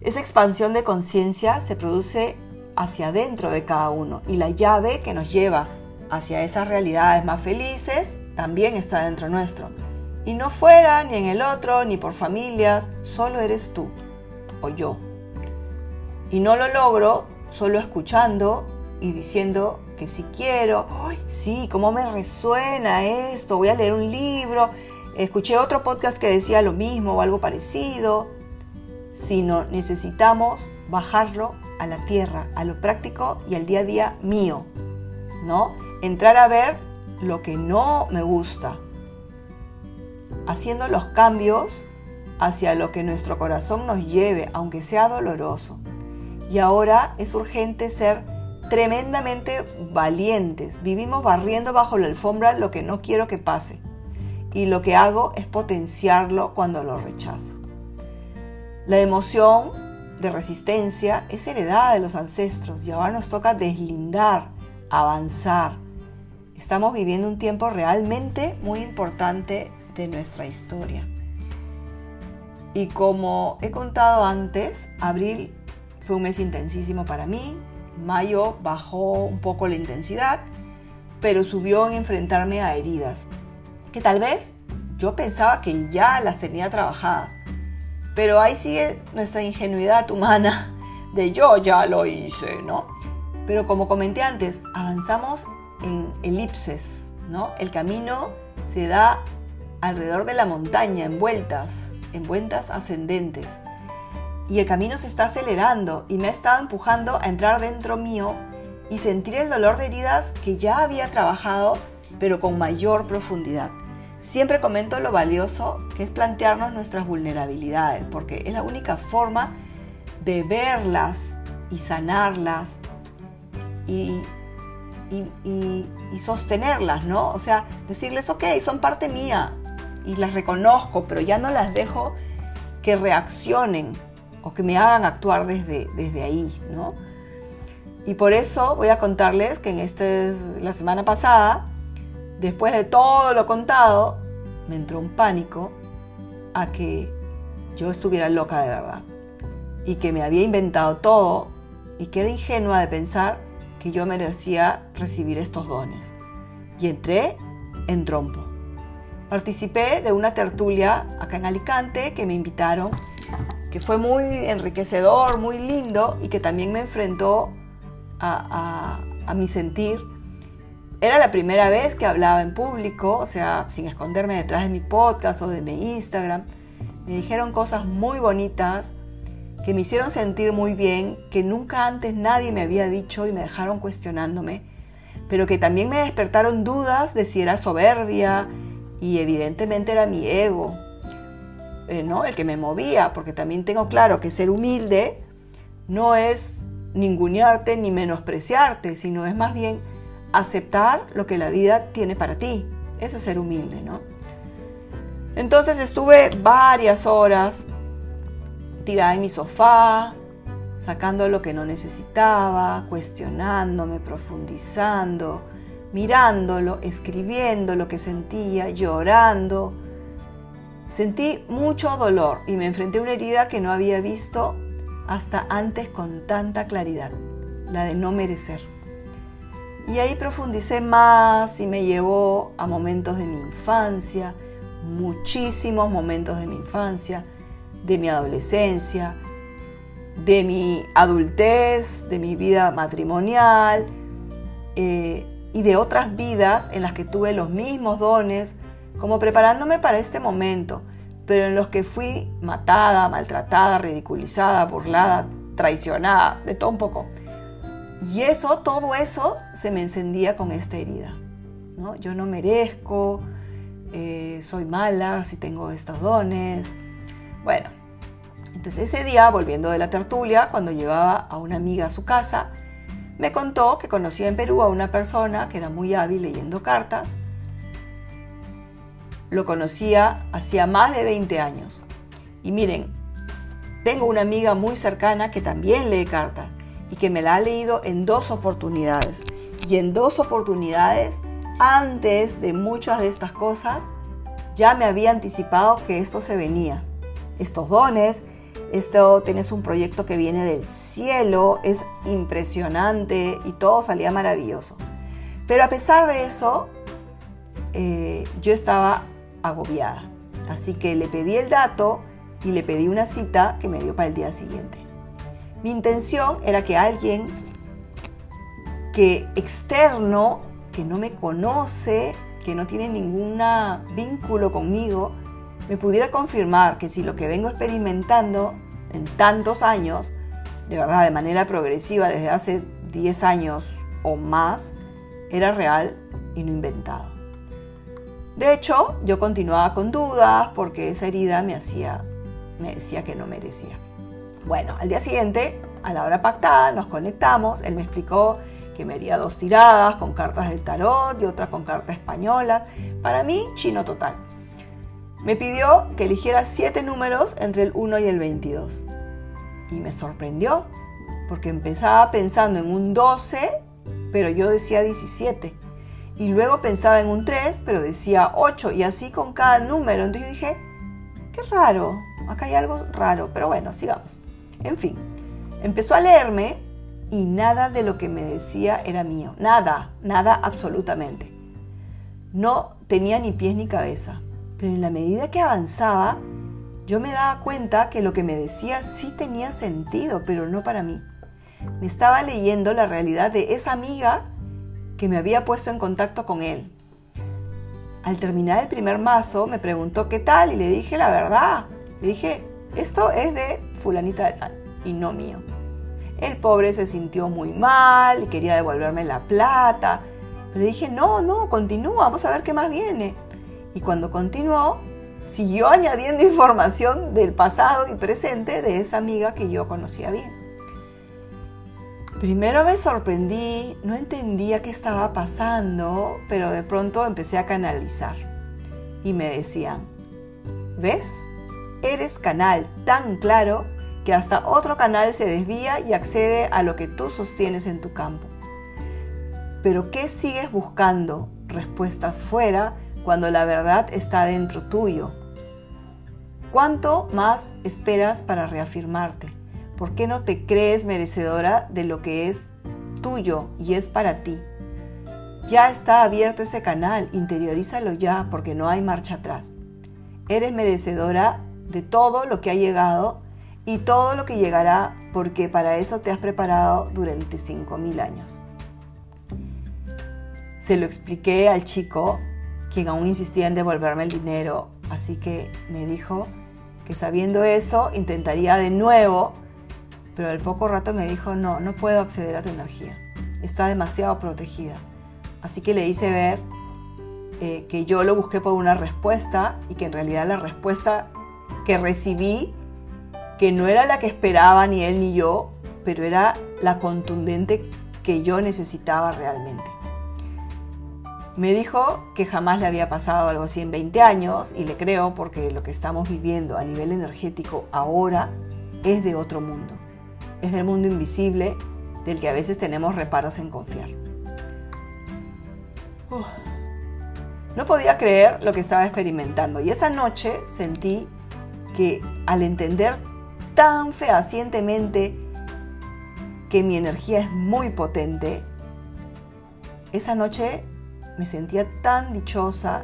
Esa expansión de conciencia se produce hacia adentro de cada uno, y la llave que nos lleva hacia esas realidades más felices también está dentro nuestro. Y no fuera, ni en el otro, ni por familias, solo eres tú o yo. Y no lo logro solo escuchando y diciendo que sí quiero. ¡Ay, sí! ¿Cómo me resuena esto? Voy a leer un libro. Escuché otro podcast que decía lo mismo o algo parecido. Sino necesitamos bajarlo a la tierra, a lo práctico y al día a día mío, ¿no? Entrar a ver lo que no me gusta, haciendo los cambios hacia lo que nuestro corazón nos lleve, aunque sea doloroso. Y ahora es urgente ser tremendamente valientes. Vivimos barriendo bajo la alfombra lo que no quiero que pase. Y lo que hago es potenciarlo cuando lo rechazo. La emoción de resistencia es heredada de los ancestros y ahora nos toca deslindar, avanzar. Estamos viviendo un tiempo realmente muy importante de nuestra historia. Y como he contado antes, abril fue un mes intensísimo para mí. Mayo bajó un poco la intensidad, pero subió en enfrentarme a heridas que tal vez yo pensaba que ya las tenía trabajadas. Pero ahí sigue nuestra ingenuidad humana de yo ya lo hice, ¿no? Pero como comenté antes, avanzamos en elipses, ¿no? El camino se da alrededor de la montaña, en vueltas ascendentes. Y el camino se está acelerando y me ha estado empujando a entrar dentro mío y sentir el dolor de heridas que ya había trabajado, pero con mayor profundidad. Siempre comento lo valioso que es plantearnos nuestras vulnerabilidades, porque es la única forma de verlas y sanarlas y sostenerlas, ¿no? O sea, decirles, ok, son parte mía y las reconozco, pero ya no las dejo que reaccionen o que me hagan actuar desde ahí, ¿no? Y por eso voy a contarles que la semana pasada, después de todo lo contado, me entró un pánico a que yo estuviera loca de verdad y que me había inventado todo y que era ingenua de pensar que yo merecía recibir estos dones. Y entré en trompo. Participé de una tertulia acá en Alicante que me invitaron, que fue muy enriquecedor, muy lindo y que también me enfrentó a mi sentir. Era la primera vez que hablaba en público, o sea, sin esconderme detrás de mi podcast o de mi Instagram. Me dijeron cosas muy bonitas que me hicieron sentir muy bien, que nunca antes nadie me había dicho y me dejaron cuestionándome, pero que también me despertaron dudas de si era soberbia y evidentemente era mi ego, ¿no? El que me movía, porque también tengo claro que ser humilde no es ningunearte ni menospreciarte, sino es más bien aceptar lo que la vida tiene para ti. Eso es ser humilde, ¿no? Entonces estuve varias horas tirada en mi sofá, sacando lo que no necesitaba, cuestionándome, profundizando, mirándolo, escribiendo lo que sentía, llorando. Sentí mucho dolor y me enfrenté a una herida que no había visto hasta antes con tanta claridad, la de no merecer. Y ahí profundicé más y me llevó a momentos de mi infancia, muchísimos momentos de mi infancia, de mi adolescencia, de mi adultez, de mi vida matrimonial y de otras vidas en las que tuve los mismos dones, como preparándome para este momento, pero en los que fui matada, maltratada, ridiculizada, burlada, traicionada, de todo un poco. Y todo eso se me encendía con esta herida, ¿no? Yo no merezco, soy mala si tengo estos dones. Bueno, entonces ese día, volviendo de la tertulia, cuando llevaba a una amiga a su casa, me contó que conocía en Perú a una persona que era muy hábil leyendo cartas. Lo conocía hacía más de 20 años. Y miren, tengo una amiga muy cercana que también lee cartas y que me la ha leído en 2 oportunidades. Y en 2 oportunidades, antes de muchas de estas cosas, ya me había anticipado que esto se venía. Estos dones, tienes un proyecto que viene del cielo, es impresionante y todo salía maravilloso. Pero a pesar de eso, yo estaba agobiada. Así que le pedí el dato y le pedí una cita que me dio para el día siguiente. Mi intención era que alguien externo, que no me conoce, que no tiene ningún vínculo conmigo, me pudiera confirmar que si lo que vengo experimentando en tantos años, de verdad de manera progresiva desde hace 10 años o más, era real y no inventado. De hecho, yo continuaba con dudas porque esa herida me decía que no merecía. Bueno, al día siguiente, a la hora pactada, nos conectamos. Él me explicó que me haría 2 tiradas con cartas del tarot y otra con cartas españolas. Para mí, chino total. Me pidió que eligiera 7 números entre el 1 y el 22. Y me sorprendió, porque empezaba pensando en un 12, pero yo decía 17. Y luego pensaba en un 3, pero decía 8, y así con cada número. Entonces yo dije, qué raro, acá hay algo raro, pero bueno, sigamos. En fin, empezó a leerme y nada de lo que me decía era mío. Nada absolutamente. No tenía ni pies ni cabeza. Pero en la medida que avanzaba, yo me daba cuenta que lo que me decía sí tenía sentido, pero no para mí. Me estaba leyendo la realidad de esa amiga que me había puesto en contacto con él. Al terminar el primer mazo, me preguntó qué tal y le dije la verdad. Le dije, esto es de fulanita de tal y no mío. El pobre se sintió muy mal y quería devolverme la plata. Pero le dije, no, continúa, vamos a ver qué más viene. Y cuando continuó, siguió añadiendo información del pasado y presente de esa amiga que yo conocía bien. Primero me sorprendí, no entendía qué estaba pasando, pero de pronto empecé a canalizar. Y me decían, ¿ves? Eres canal tan claro que hasta otro canal se desvía y accede a lo que tú sostienes en tu campo. Pero ¿qué sigues buscando? Respuestas fuera cuando la verdad está dentro tuyo. ¿Cuánto más esperas para reafirmarte? ¿Por qué no te crees merecedora de lo que es tuyo y es para ti? Ya está abierto ese canal, interiorízalo ya porque no hay marcha atrás. Eres merecedora de todo lo que ha llegado y todo lo que llegará porque para eso te has preparado durante 5.000 años. Se lo expliqué al chico, quien aún insistía en devolverme el dinero, así que me dijo que sabiendo eso intentaría de nuevo, pero al poco rato me dijo, no puedo acceder a tu energía, está demasiado protegida. Así que le hice ver que yo lo busqué por una respuesta y que en realidad la respuesta que recibí, que no era la que esperaba ni él ni yo, pero era la contundente que yo necesitaba realmente. Me dijo que jamás le había pasado algo así en 20 años y le creo porque lo que estamos viviendo a nivel energético ahora es de otro mundo. Es del mundo invisible del que a veces tenemos reparos en confiar. No podía creer lo que estaba experimentando y esa noche sentí que al entender tan fehacientemente que mi energía es muy potente, esa noche me sentía tan dichosa,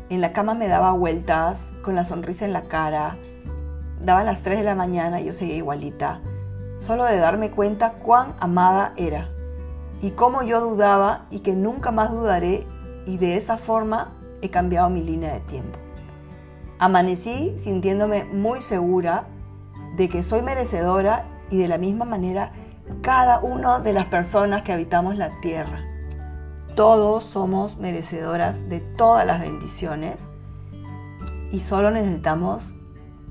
en la cama me daba vueltas, con la sonrisa en la cara, daban las 3 de la mañana y yo seguía igualita, solo de darme cuenta cuán amada era y cómo yo dudaba y que nunca más dudaré y de esa forma he cambiado mi línea de tiempo. Amanecí sintiéndome muy segura de que soy merecedora y de la misma manera cada una de las personas que habitamos la tierra. Todos somos merecedoras de todas las bendiciones y solo necesitamos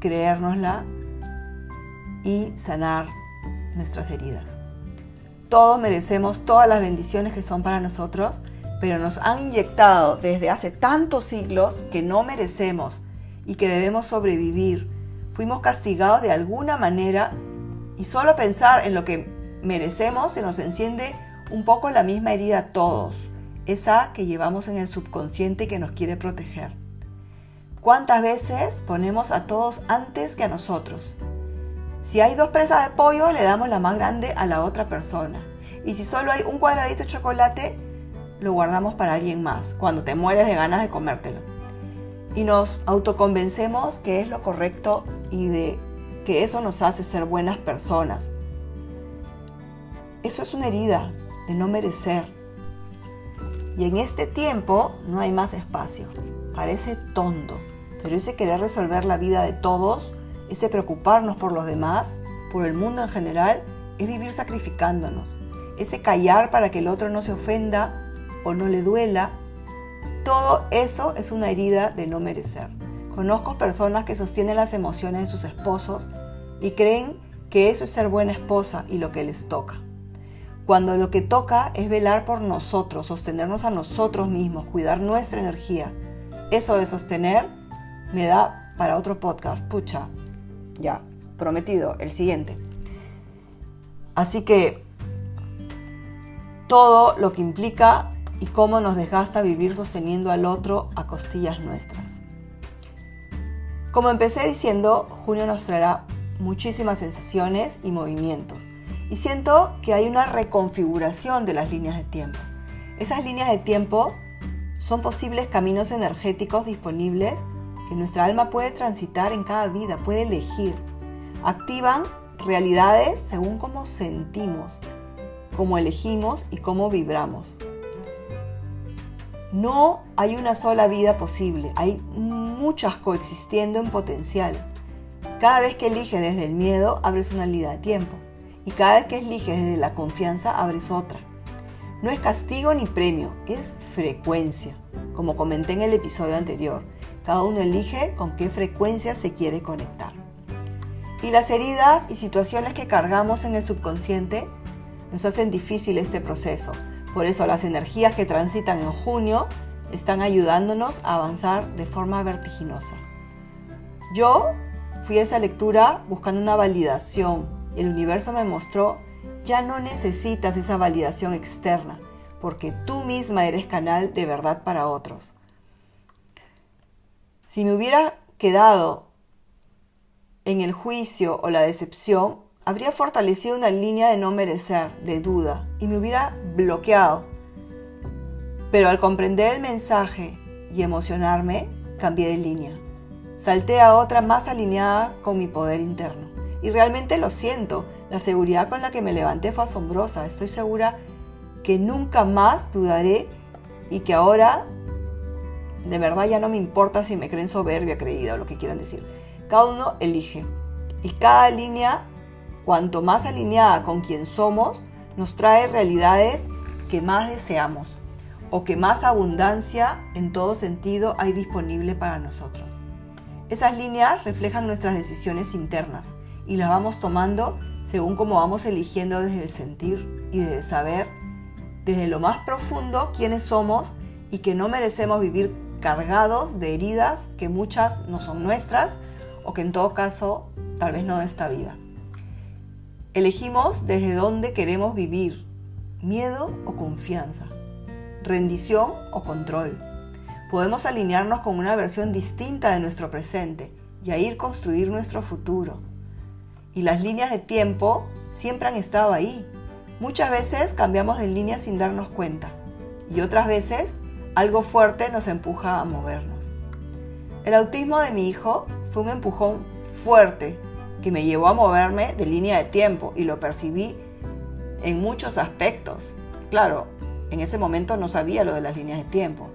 creérnosla y sanar nuestras heridas. Todos merecemos todas las bendiciones que son para nosotros, pero nos han inyectado desde hace tantos siglos que no merecemos y que debemos sobrevivir. Fuimos castigados de alguna manera y solo pensar en lo que merecemos se nos enciende un poco la misma herida a todos, esa que llevamos en el subconsciente que nos quiere proteger. ¿Cuántas veces ponemos a todos antes que a nosotros? Si hay 2 presas de pollo, le damos la más grande a la otra persona. Y si solo hay un cuadradito de chocolate, lo guardamos para alguien más, cuando te mueres de ganas de comértelo. Y nos autoconvencemos que es lo correcto y de que eso nos hace ser buenas personas. Eso es una herida de no merecer. Y en este tiempo no hay más espacio. Parece tonto, pero ese querer resolver la vida de todos, ese preocuparnos por los demás, por el mundo en general, es vivir sacrificándonos. Ese callar para que el otro no se ofenda o no le duela, todo eso es una herida de no merecer. Conozco personas que sostienen las emociones de sus esposos y creen que eso es ser buena esposa y lo que les toca. Cuando lo que toca es velar por nosotros, sostenernos a nosotros mismos, cuidar nuestra energía. Eso de sostener me da para otro podcast. Pucha, ya, prometido, el siguiente. Así que todo lo que implica y cómo nos desgasta vivir sosteniendo al otro a costillas nuestras. Como empecé diciendo, junio nos traerá muchísimas sensaciones y movimientos. Y siento que hay una reconfiguración de las líneas de tiempo. Esas líneas de tiempo son posibles caminos energéticos disponibles que nuestra alma puede transitar en cada vida, puede elegir. Activan realidades según cómo sentimos, cómo elegimos y cómo vibramos. No hay una sola vida posible, hay muchas coexistiendo en potencial. Cada vez que eliges desde el miedo, abres una línea de tiempo. Y cada vez que eliges desde la confianza, abres otra. No es castigo ni premio, es frecuencia. Como comenté en el episodio anterior, cada uno elige con qué frecuencia se quiere conectar. Y las heridas y situaciones que cargamos en el subconsciente nos hacen difícil este proceso. Por eso las energías que transitan en junio están ayudándonos a avanzar de forma vertiginosa. Yo fui a esa lectura buscando una validación. El universo me mostró, ya no necesitas esa validación externa, porque tú misma eres canal de verdad para otros. Si me hubiera quedado en el juicio o la decepción, habría fortalecido una línea de no merecer, de duda, y me hubiera bloqueado. Pero al comprender el mensaje y emocionarme, cambié de línea. Salté a otra más alineada con mi poder interno. Y realmente lo siento, la seguridad con la que me levanté fue asombrosa. Estoy segura que nunca más dudaré y que ahora de verdad ya no me importa si me creen soberbia, creída o lo que quieran decir. Cada uno elige. Y cada línea, cuanto más alineada con quien somos, nos trae realidades que más deseamos o que más abundancia en todo sentido hay disponible para nosotros. Esas líneas reflejan nuestras decisiones internas y las vamos tomando según cómo vamos eligiendo desde el sentir y desde saber, desde lo más profundo, quiénes somos y que no merecemos vivir cargados de heridas que muchas no son nuestras o que en todo caso tal vez no de esta vida. Elegimos desde dónde queremos vivir, miedo o confianza, rendición o control. Podemos alinearnos con una versión distinta de nuestro presente y a ir construir nuestro futuro. Y las líneas de tiempo siempre han estado ahí. Muchas veces cambiamos de línea sin darnos cuenta y otras veces algo fuerte nos empuja a movernos. El autismo de mi hijo fue un empujón fuerte que me llevó a moverme de línea de tiempo y lo percibí en muchos aspectos. Claro, en ese momento no sabía lo de las líneas de tiempo.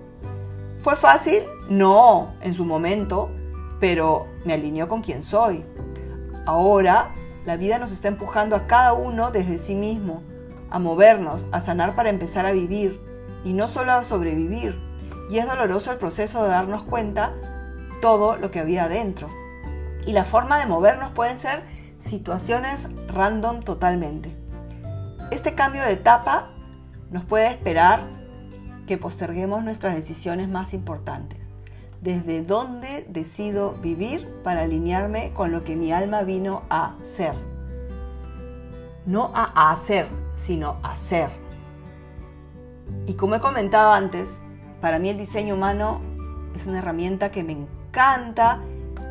¿Fue fácil? No, en su momento, pero me alineó con quien soy. Ahora, la vida nos está empujando a cada uno desde sí mismo, a movernos, a sanar para empezar a vivir, y no solo a sobrevivir. Y es doloroso el proceso de darnos cuenta todo lo que había adentro. Y la forma de movernos pueden ser situaciones random totalmente. Este cambio de etapa nos puede esperar que posterguemos nuestras decisiones más importantes. ¿Desde dónde decido vivir para alinearme con lo que mi alma vino a ser? No a hacer, sino a ser. Y como he comentado antes, para mí el diseño humano es una herramienta que me encanta,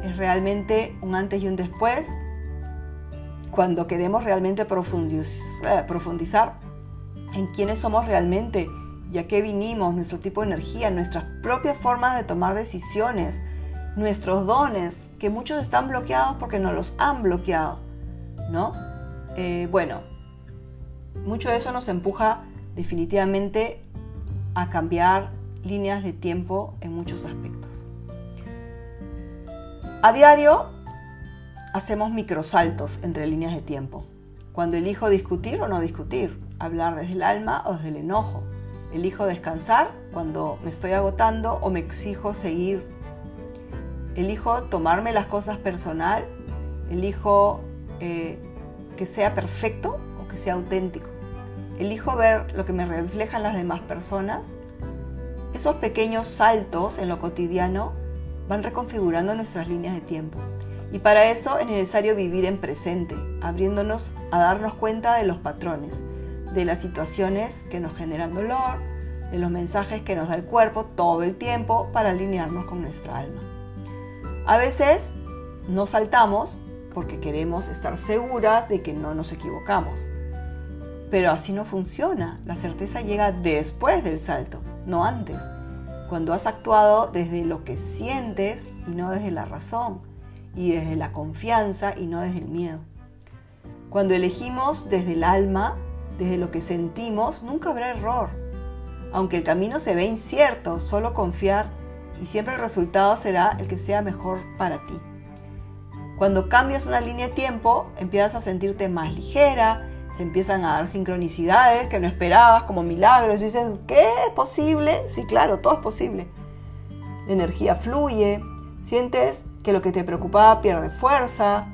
es realmente un antes y un después. Cuando queremos realmente profundizar en quiénes somos realmente y a qué vinimos, nuestro tipo de energía, nuestras propias formas de tomar decisiones, nuestros dones, que muchos están bloqueados porque nos los han bloqueado, ¿no? Mucho de eso nos empuja definitivamente a cambiar líneas de tiempo en muchos aspectos. A diario hacemos microsaltos entre líneas de tiempo. Cuando elijo discutir o no discutir, hablar desde el alma o desde el enojo. Elijo descansar cuando me estoy agotando o me exijo seguir. Elijo tomarme las cosas personal. Elijo que sea perfecto o que sea auténtico. Elijo ver lo que me reflejan las demás personas. Esos pequeños saltos en lo cotidiano van reconfigurando nuestras líneas de tiempo. Y para eso es necesario vivir en presente, abriéndonos a darnos cuenta de los patrones, de las situaciones que nos generan dolor, de los mensajes que nos da el cuerpo todo el tiempo para alinearnos con nuestra alma. A veces nos saltamos porque queremos estar seguras de que no nos equivocamos. Pero así no funciona. La certeza llega después del salto, no antes. Cuando has actuado desde lo que sientes y no desde la razón, y desde la confianza y no desde el miedo. Cuando elegimos desde el alma, desde lo que sentimos, nunca habrá error. Aunque el camino se ve incierto, solo confiar y siempre el resultado será el que sea mejor para ti. Cuando cambias una línea de tiempo, empiezas a sentirte más ligera, se empiezan a dar sincronicidades que no esperabas, como milagros, y dices, ¿qué? ¿Es posible? Sí, claro, todo es posible. La energía fluye, sientes que lo que te preocupaba pierde fuerza,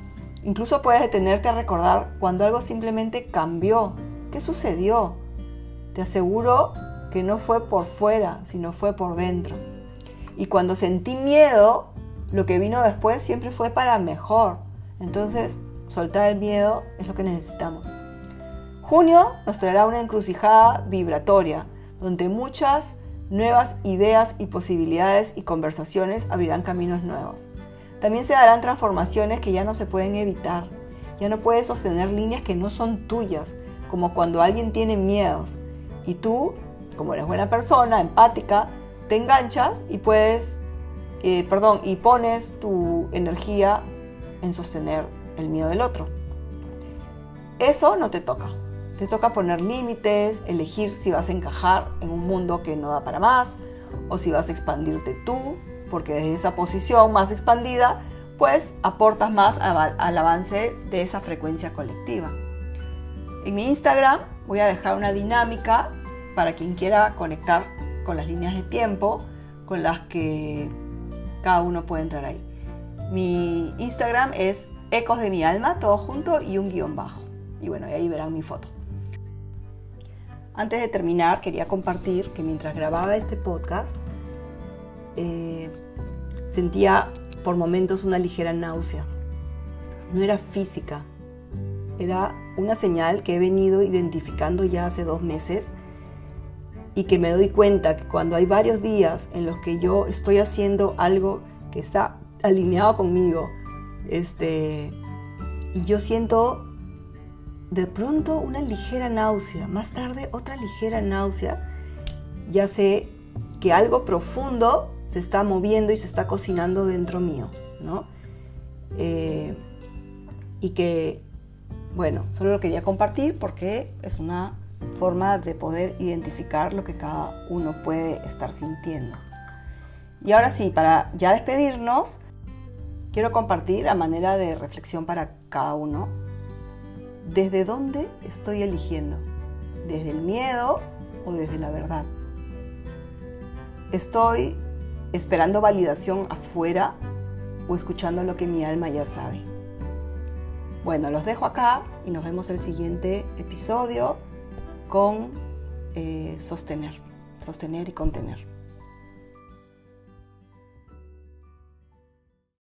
incluso puedes detenerte a recordar cuando algo simplemente cambió. ¿Qué sucedió? Te aseguro que no fue por fuera, sino fue por dentro. Y cuando sentí miedo, lo que vino después siempre fue para mejor. Entonces, soltar el miedo es lo que necesitamos. Junio nos traerá una encrucijada vibratoria, donde muchas nuevas ideas y posibilidades y conversaciones abrirán caminos nuevos. También se darán transformaciones que ya no se pueden evitar. Ya no puedes sostener líneas que no son tuyas, como cuando alguien tiene miedos y tú como eres buena persona, empática, te enganchas y y pones tu energía en sostener el miedo del otro. Eso no te toca. Te toca poner límites, elegir si vas a encajar en un mundo que no da para más o si vas a expandirte tú, porque desde esa posición más expandida, pues aportas más al avance de esa frecuencia colectiva. En mi Instagram voy a dejar una dinámica para quien quiera conectar con las líneas de tiempo con las que cada uno puede entrar ahí. Mi Instagram es Ecos de mi Alma, todo junto y un _. Y bueno, ahí verán mi foto. Antes de terminar, quería compartir que mientras grababa este podcast, sentía por momentos una ligera náusea. No era física, era una señal que he venido identificando ya hace 2 meses y que me doy cuenta que cuando hay varios días en los que yo estoy haciendo algo que está alineado conmigo, y yo siento de pronto una ligera náusea, más tarde otra ligera náusea, ya sé que algo profundo se está moviendo y se está cocinando dentro mío, ¿no? Y que, bueno, solo lo quería compartir porque es una forma de poder identificar lo que cada uno puede estar sintiendo. Y ahora sí, para ya despedirnos, quiero compartir a manera de reflexión para cada uno, ¿desde dónde estoy eligiendo? ¿Desde el miedo o desde la verdad? ¿Estoy esperando validación afuera o escuchando lo que mi alma ya sabe? Bueno, los dejo acá y nos vemos el siguiente episodio con sostener y contener.